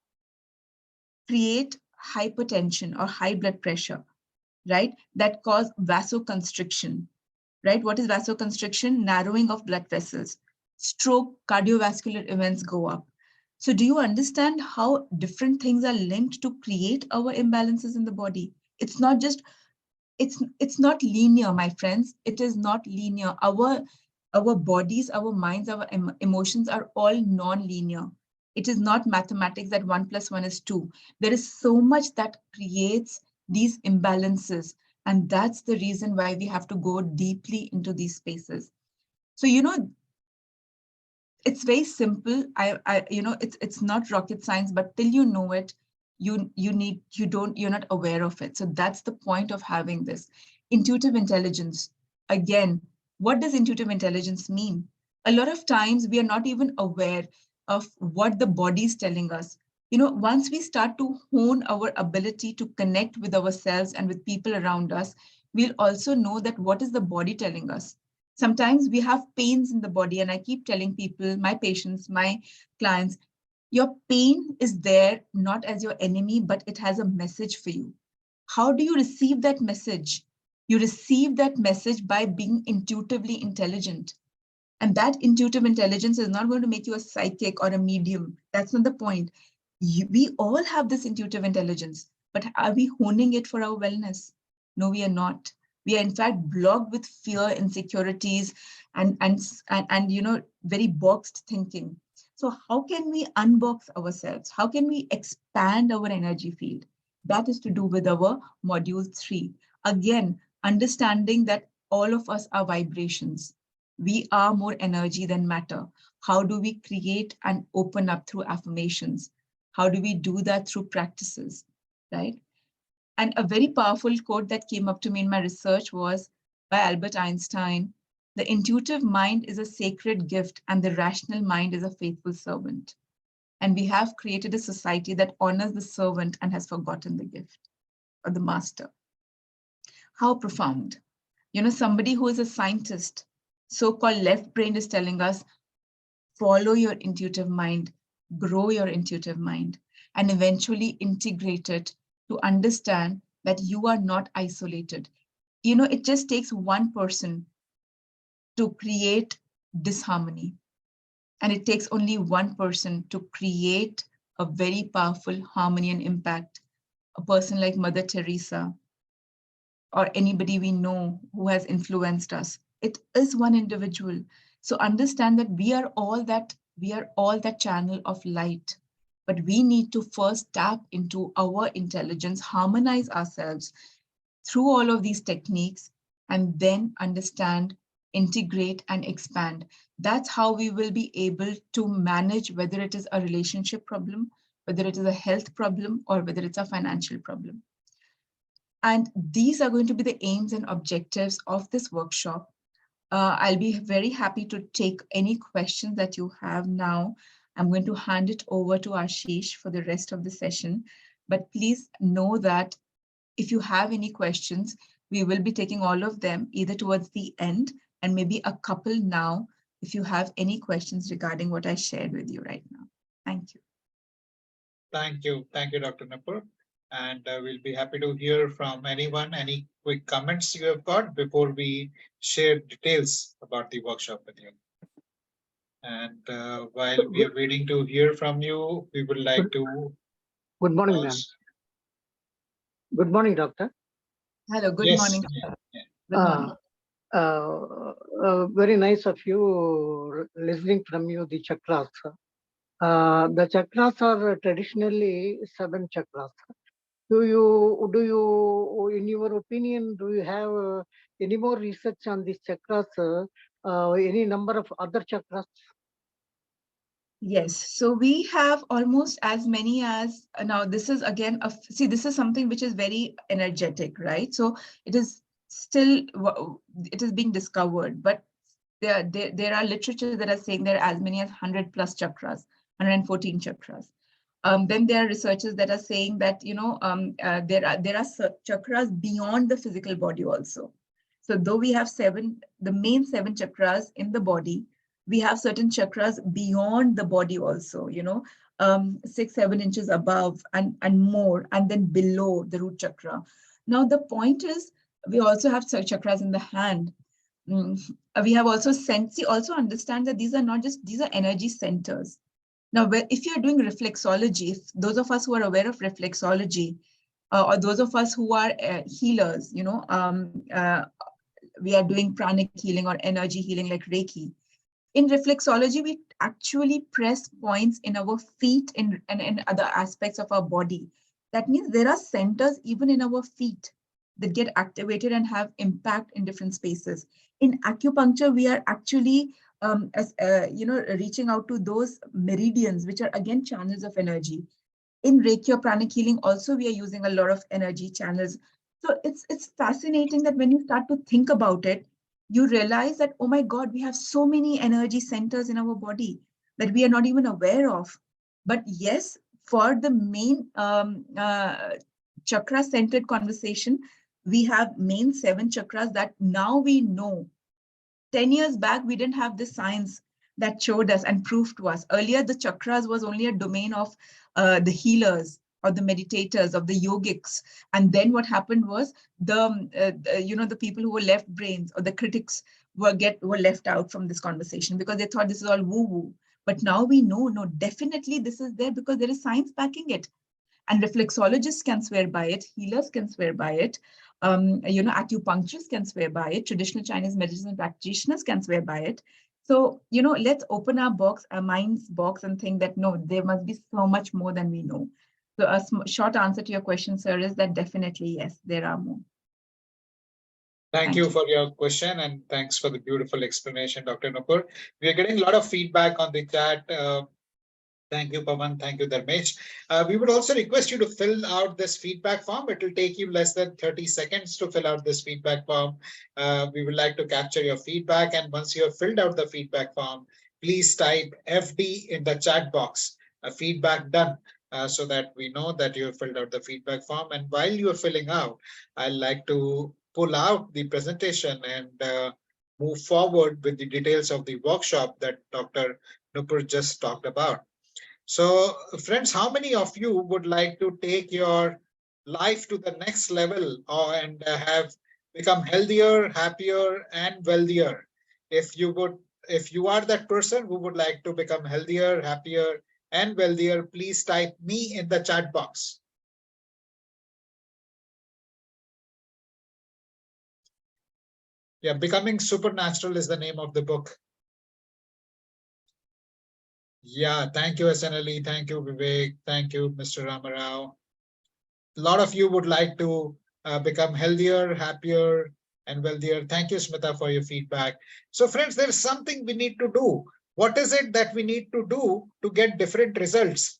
Speaker 2: create hypertension or high blood pressure, right? That cause vasoconstriction, right? What is vasoconstriction? Narrowing of blood vessels. Stroke, cardiovascular events go up. So do you understand how different things are linked to create our imbalances in the body? It's not just, it's not linear, my friends. It is not linear. Our bodies, our minds, our emotions are all non-linear. It is not mathematics that 1 + 1 is 2. There is so much that creates these imbalances. And that's the reason why we have to go deeply into these spaces. So, it's very simple. It's not rocket science, but till you know it, you're not aware of it. So that's the point of having this intuitive intelligence. Again, what does intuitive intelligence mean? A lot of times we are not even aware of what the body is telling us. Once we start to hone our ability to connect with ourselves and with people around us, we'll also know that what is the body telling us. Sometimes we have pains in the body, and I keep telling people, my patients, my clients, your pain is there not as your enemy, but it has a message for you. How do you receive that message? You receive that message by being intuitively intelligent. And that intuitive intelligence is not going to make you a psychic or a medium. That's not the point. We all have this intuitive intelligence, but are we honing it for our wellness? No, we are not. We are in fact blocked with fear, insecurities, and very boxed thinking. So how can we unbox ourselves? How can we expand our energy field? That is to do with our module 3. Again, understanding that all of us are vibrations. We are more energy than matter. How do we create and open up through affirmations? How do we do that through practices, right? And a very powerful quote that came up to me in my research was by Albert Einstein: the intuitive mind is a sacred gift and the rational mind is a faithful servant. And we have created a society that honors the servant and has forgotten the gift or the master. How profound. Somebody who is a scientist, so-called left brain, is telling us, follow your intuitive mind, grow your intuitive mind, and eventually integrate it to understand that you are not isolated. It just takes one person to create disharmony. And it takes only one person to create a very powerful harmony and impact. A person like Mother Teresa, or anybody we know who has influenced us. It is one individual. So understand that we are all that channel of light. But we need to first tap into our intelligence, harmonize ourselves through all of these techniques, and then understand, integrate, and expand. That's how we will be able to manage whether it is a relationship problem, whether it is a health problem, or whether it's a financial problem. And these are going to be the aims and objectives of this workshop. I'll be very happy to take any questions that you have now. I'm going to hand it over to Ashish for the rest of the session. But please know that if you have any questions, we will be taking all of them either towards the end and maybe a couple now, if you have any questions regarding what I shared with you right now. Thank you.
Speaker 1: Thank you, Dr. Nupur. And we'll be happy to hear from anyone, any quick comments you have got before we share details about the workshop with you. And while we are waiting to hear from you, we would like to...
Speaker 4: Good morning, ma'am. Good morning, doctor.
Speaker 2: Hello, good
Speaker 1: Yes.
Speaker 2: morning.
Speaker 1: Yeah.
Speaker 2: Good morning.
Speaker 4: Very nice of you listening from you, the chakras. The chakras are traditionally 7 chakras. Do you, in your opinion, do you have any more research on these chakras? Any number of other chakras?
Speaker 2: Yes, so we have almost as many as now. This is again see, this is something which is very energetic, right? So it is still it is being discovered, but there are literature that are saying there are as many as 100 plus chakras, 114 chakras. Then there are researchers that are saying that there are chakras beyond the physical body also. So though we have the main 7 chakras in the body, we have certain chakras beyond the body also, 6-7 inches above and more, and then below the root chakra. Now the point is, we also have chakras in the hand. We have also also understand that these are energy centers. Now, if you're doing reflexology, if those of us who are aware of reflexology, or those of us who are healers, we are doing pranic healing or energy healing like Reiki. In reflexology, we actually press points in our feet and in other aspects of our body. That means there are centers even in our feet that get activated and have impact in different spaces. In acupuncture, we are actually reaching out to those meridians, which are again channels of energy. In Reiki or pranic healing, also we are using a lot of energy channels. So it's fascinating that when you start to think about it, you realize that, oh my God, we have so many energy centers in our body that we are not even aware of. But yes, for the main chakra-centered conversation, we have main 7 chakras that now we know. 10 years back, we didn't have this science that showed us and proved to us. Earlier, the chakras was only a domain of the healers or the meditators, of the yogics. And then what happened was the people who were left brains or the critics were left out from this conversation because they thought this is all woo-woo. But now we know, no, definitely this is there because there is science backing it. And reflexologists can swear by it, healers can swear by it, acupuncturists can swear by it, traditional Chinese medicine practitioners can swear by it. So, let's open our mind's box and think that, no, there must be so much more than we know. So a short answer to your question, sir, is that definitely, yes, there are more.
Speaker 1: Thank you for your question, and thanks for the beautiful explanation, Dr. Nupur. We are getting a lot of feedback on the chat. Thank you, Pawan. Thank you, Dharmesh. We would also request you to fill out this feedback form. It will take you less than 30 seconds to fill out this feedback form. We would like to capture your feedback. And once you have filled out the feedback form, please type FD in the chat box, feedback done, so that we know that you have filled out the feedback form. And while you are filling out, I'd like to pull out the presentation and move forward with the details of the workshop that Dr. Nupur just talked about. So, friends, how many of you would like to take your life to the next level and have become healthier, happier, and wealthier? If you are that person who would like to become healthier, happier, and wealthier, please type me in the chat box. Yeah, Becoming Supernatural is the name of the book. Yeah, thank you, SNLE. Thank you, Vivek. Thank you, Mr. Ramarao. A lot of you would like to become healthier, happier, and wealthier. Thank you, Smita, for your feedback. So, friends, there's something we need to do. What is it that we need to do to get different results?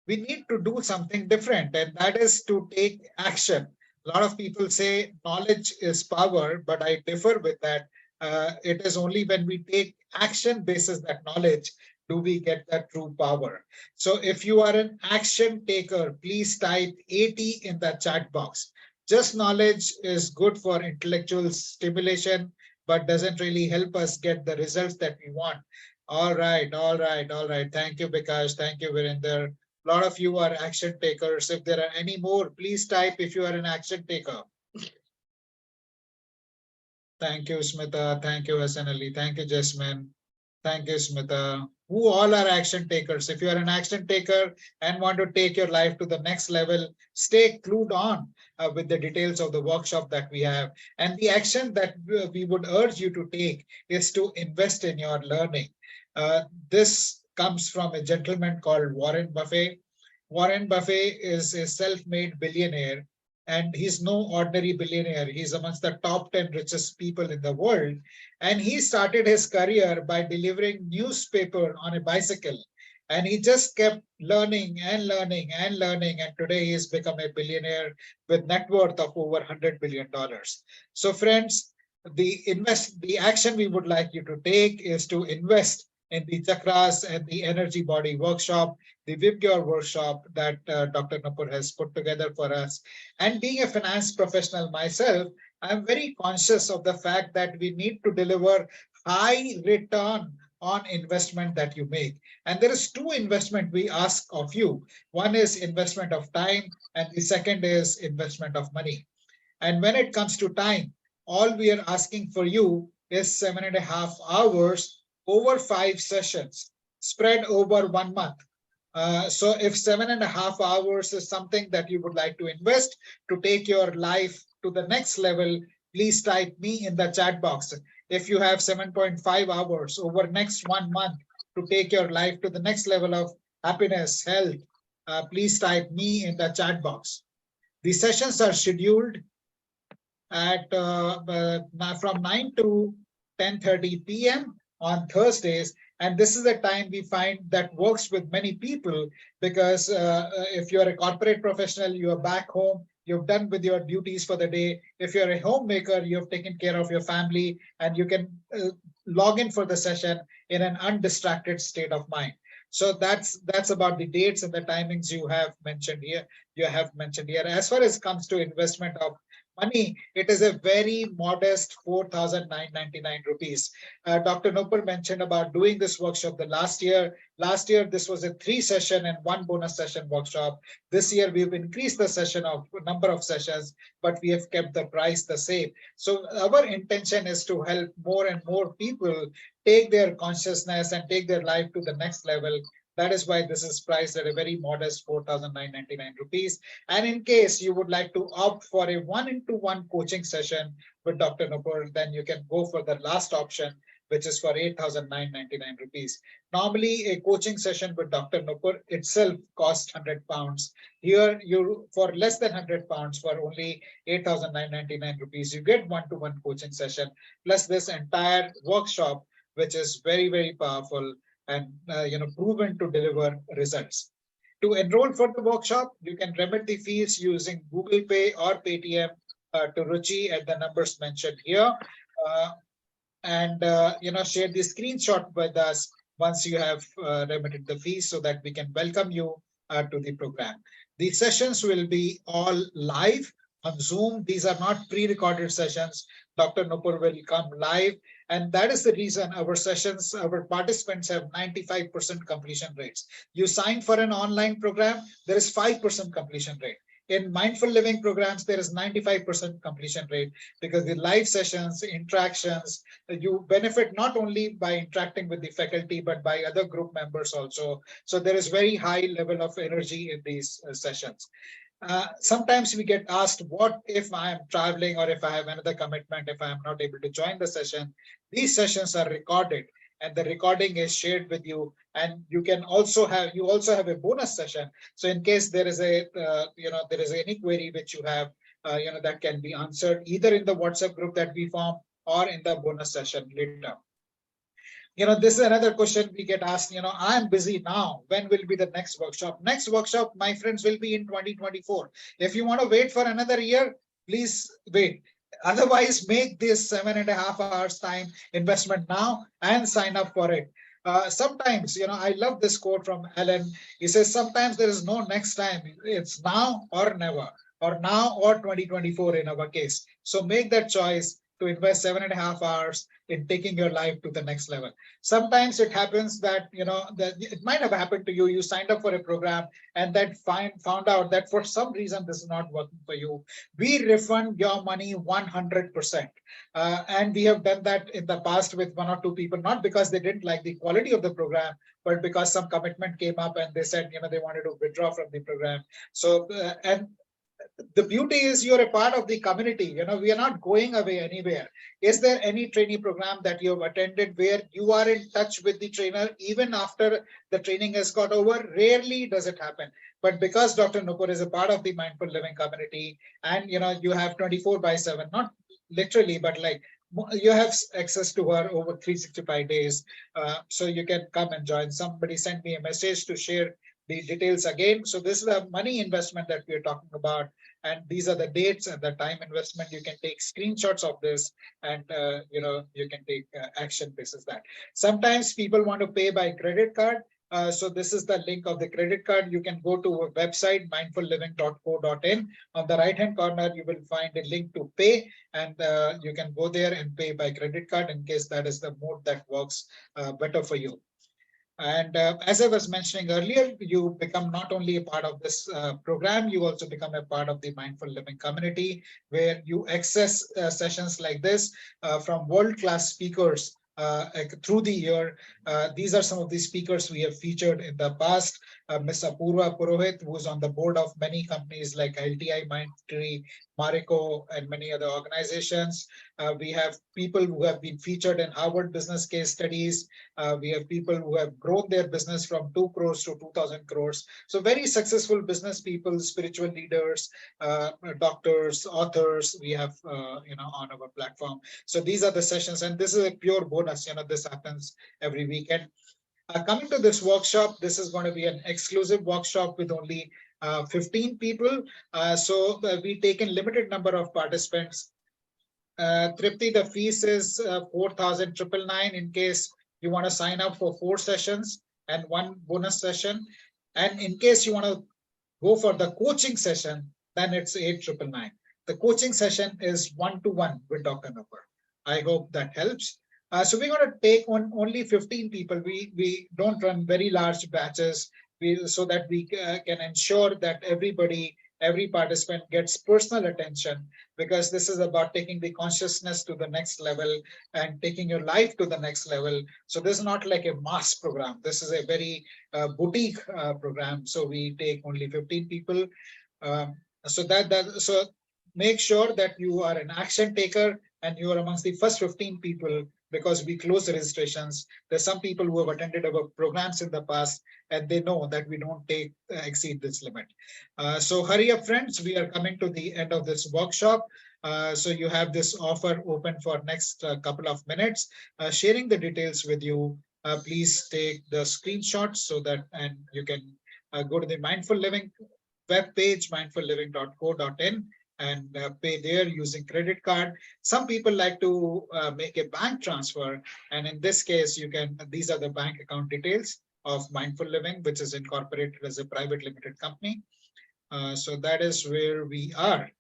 Speaker 1: We need to do something different, and that is to take action. A lot of people say knowledge is power, but I differ with that. It is only when we take action basis that knowledge do we get that true power. So if you are an action taker, please type 80 in the chat box. Just knowledge is good for intellectual stimulation, but doesn't really help us get the results that we want. All right, all right, all right. Thank you, Bikash. Thank you, Virender. A lot of you are action takers. If there are any more, please type if you are an action taker. Thank you, Smita. Thank you, SNLE. Thank you, Jasmine. Thank you, Smita. Who all are action takers? If you are an action taker and want to take your life to the next level, stay glued on with the details of the workshop that we have. And the action that we would urge you to take is to invest in your learning. This comes from a gentleman called Warren Buffett. Warren Buffett is a self-made billionaire, and he's no ordinary billionaire. He's amongst the top 10 richest people in the world. And he started his career by delivering newspaper on a bicycle. And he just kept learning and learning and learning. And today he's become a billionaire with net worth of over $100 billion. So friends, the action we would like you to take is to invest in the Chakras and the Energy Body workshop, the Vibgyor workshop that Dr. Nupur has put together for us. And being a finance professional myself, I'm very conscious of the fact that we need to deliver high return on investment that you make. And there is two investment we ask of you. One is investment of time, and the second is investment of money. And when it comes to time, all we are asking for you is 7.5 hours over 5 sessions spread over 1 month. So if 7.5 hours is something that you would like to invest to take your life to the next level, please type me in the chat box. If you have 7.5 hours over next 1 month to take your life to the next level of happiness, health, please type me in the chat box. The sessions are scheduled at from 9 to 10:30 p.m. on Thursdays. And this is the time we find that works with many people, because if you're a corporate professional, you're back home, you've done with your duties for the day. If you're a homemaker, you've taken care of your family, and you can log in for the session in an undistracted state of mind. So that's about the dates and the timings you have mentioned here. As far as comes to investment of money, it is a very modest 4,999 rupees. Dr. Nupur mentioned about doing this workshop the last year. Last year, this was a 3-session and 1 bonus session workshop. This year, we've increased the number of sessions, but we have kept the price the same. So our intention is to help more and more people take their consciousness and take their life to the next level. That is why this is priced at a very modest 4,999 rupees. And in case you would like to opt for a 1-to-1 coaching session with Dr. Nupur, then you can go for the last option, which is for 8,999 rupees. Normally, a coaching session with Dr. Nupur itself costs 100 pounds. Here, you for less than 100 pounds, for only 8,999 rupees, you get 1-to-1 coaching session, plus this entire workshop, which is very, very powerful and proven to deliver results. To enroll for the workshop, you can remit the fees using Google Pay or Paytm to Ruchi at the numbers mentioned here, and share the screenshot with us once you have remitted the fees, so that we can welcome you to the program. The sessions will be all live on Zoom. These are not pre-recorded sessions. Dr. Nupur will come live. And that is the reason our sessions, our participants have 95% completion rates. You sign for an online program, there is 5% completion rate. In mindful living programs, there is 95% completion rate, because the live sessions, interactions, you benefit not only by interacting with the faculty, but by other group members also. So there is very high level of energy in these sessions. Sometimes we get asked, what if I am traveling, or if I have another commitment, if I am not able to join the session? These sessions are recorded, and the recording is shared with you. And you also have a bonus session. So in case there is any query which you have, that can be answered either in the WhatsApp group that we form or in the bonus session later. This is another question we get asked. I'm busy now. When will be the next workshop? Next workshop, my friends, will be in 2024. If you want to wait for another year, please wait. Otherwise, make this 7.5 hours time investment now and sign up for it. Sometimes, I love this quote from Alan. He says, sometimes there is no next time. It's now or never, or now or 2024 in our case. So make that choice to invest 7.5 hours in taking your life to the next level. Sometimes it happens that, that it might have happened to you. You signed up for a program and then found out that for some reason this is not working for you. We refund your money 100%. And we have done that in the past with 1 or 2 people, not because they didn't like the quality of the program, but because some commitment came up and they said, they wanted to withdraw from the program. So, and the beauty is you're a part of the community. We are not going away anywhere. Is there any training program that you have attended where you are in touch with the trainer even after the training has got over? Rarely does it happen. But because Dr. Nupur is a part of the mindful living community, and you have 24/7, not literally, but like you have access to her over 365 days. So you can come and join. Somebody sent me a message to share the details again. So this is a money investment that we are talking about. And these are the dates and the time investment. You can take screenshots of this, and you can take action basis that. Sometimes people want to pay by credit card. So this is the link of the credit card. You can go to our website, mindfulliving.co.in. On the right-hand corner, you will find a link to pay, and you can go there and pay by credit card in case that is the mode that works better for you. And as I was mentioning earlier, you become not only a part of this program, you also become a part of the mindful living community, where you access sessions like this from world-class speakers through the year. These are some of the speakers we have featured in the past. Ms. Apurva Purohit, who is on the board of many companies like LTI, Mindtree, Marico, and many other organizations. We have people who have been featured in Harvard Business Case Studies. We have people who have grown their business from 2 crores to 2,000 crores. So very successful business people, spiritual leaders, doctors, authors, we have on our platform. So these are the sessions, and this is a pure bonus. This happens every weekend. Coming to this workshop, this is going to be an exclusive workshop with only 15 people. So we take in limited number of participants. Tripti, the fees is 4,999 in case you want to sign up for 4 sessions and 1 bonus session. And in case you want to go for the coaching session, then it's 8,999. The coaching session is 1-to-1 with Dr. Nupur. I hope that helps. So we're going to take on only 15 people. We don't run very large batches so that we can ensure that every participant gets personal attention, because this is about taking the consciousness to the next level and taking your life to the next level. So this is not like a mass program. This is a very boutique program. So we take only 15 people. So make sure that you are an action taker and you are amongst the first 15 people, because we close the registrations. There's some people who have attended our programs in the past, and they know that we don't exceed this limit. So hurry up, friends. We are coming to the end of this workshop. So you have this offer open for next couple of minutes. Sharing the details with you. Please take the screenshots so that, and you can go to the Mindful Living web page, mindfulliving.co.in, and pay there using credit card. Some people like to make a bank transfer, and in this case, these are the bank account details of Mindful Living, which is incorporated as a private limited company. So that is where we are.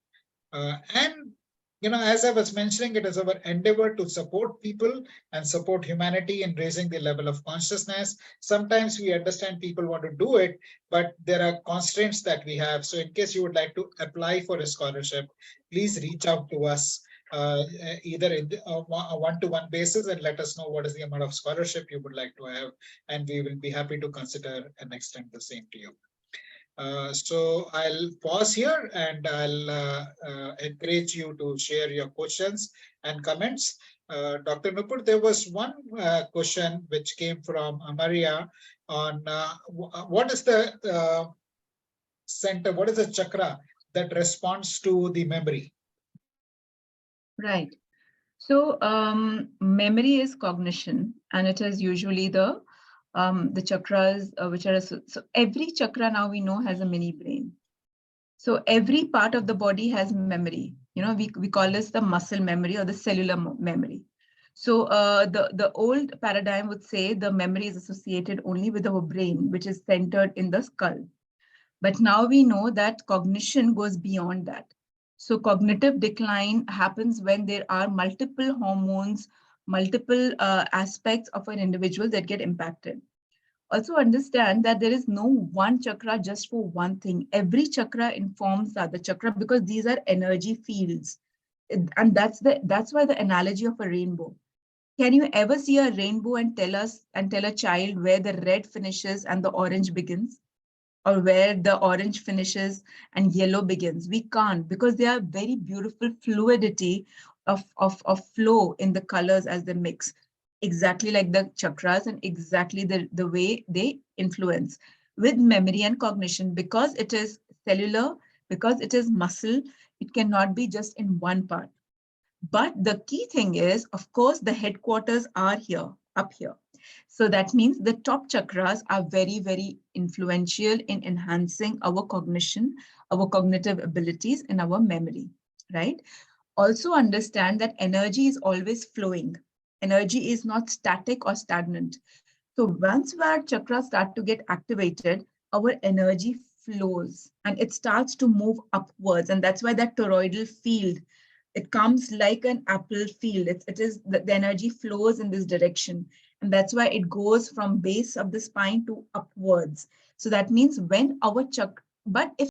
Speaker 1: And as I was mentioning, it is our endeavor to support people and support humanity in raising the level of consciousness. Sometimes we understand people want to do it, but there are constraints that we have. So in case you would like to apply for a scholarship, please reach out to us either in a one-to-one basis and let us know what is the amount of scholarship you would like to have, and we will be happy to consider and extend the same to you. So I'll pause here, and I'll encourage you to share your questions and comments. Dr. Nupur, there was one question which came from Amaria on what is the center, what is the chakra that responds to the memory?
Speaker 2: Right. So memory is cognition, and it is usually the chakras which are, so every chakra now we know has a mini brain. So every part of the body has memory. We call this the muscle memory or the cellular memory. So the old paradigm would say the memory is associated only with our brain, which is centered in the skull. But now we know that cognition goes beyond that. So cognitive decline happens when there are multiple hormones, multiple aspects of an individual that get impacted. Also understand that there is no one chakra just for one thing. Every chakra informs the other chakra, because these are energy fields. And that's why the analogy of a rainbow. Can you ever see a rainbow and tell a child where the red finishes and the orange begins? or where the orange finishes and yellow begins. We can't, because they are very beautiful fluidity of flow in the colors as they mix, exactly like the chakras and exactly the way they influence. With memory and cognition, because it is cellular, because it is muscle, it cannot be just in one part. But the key thing is, of course, the headquarters are here, up here. So that means the top chakras are very, very influential in enhancing our cognition, our cognitive abilities, and our memory, right? Also understand that energy is always flowing. Energy is not static or stagnant. So once our chakras start to get activated, our energy flows and it starts to move upwards. And that's why that toroidal field, it comes like an apple field. It is the energy flows in this direction. And that's why it goes from base of the spine to upwards. So that means when our chakra, but if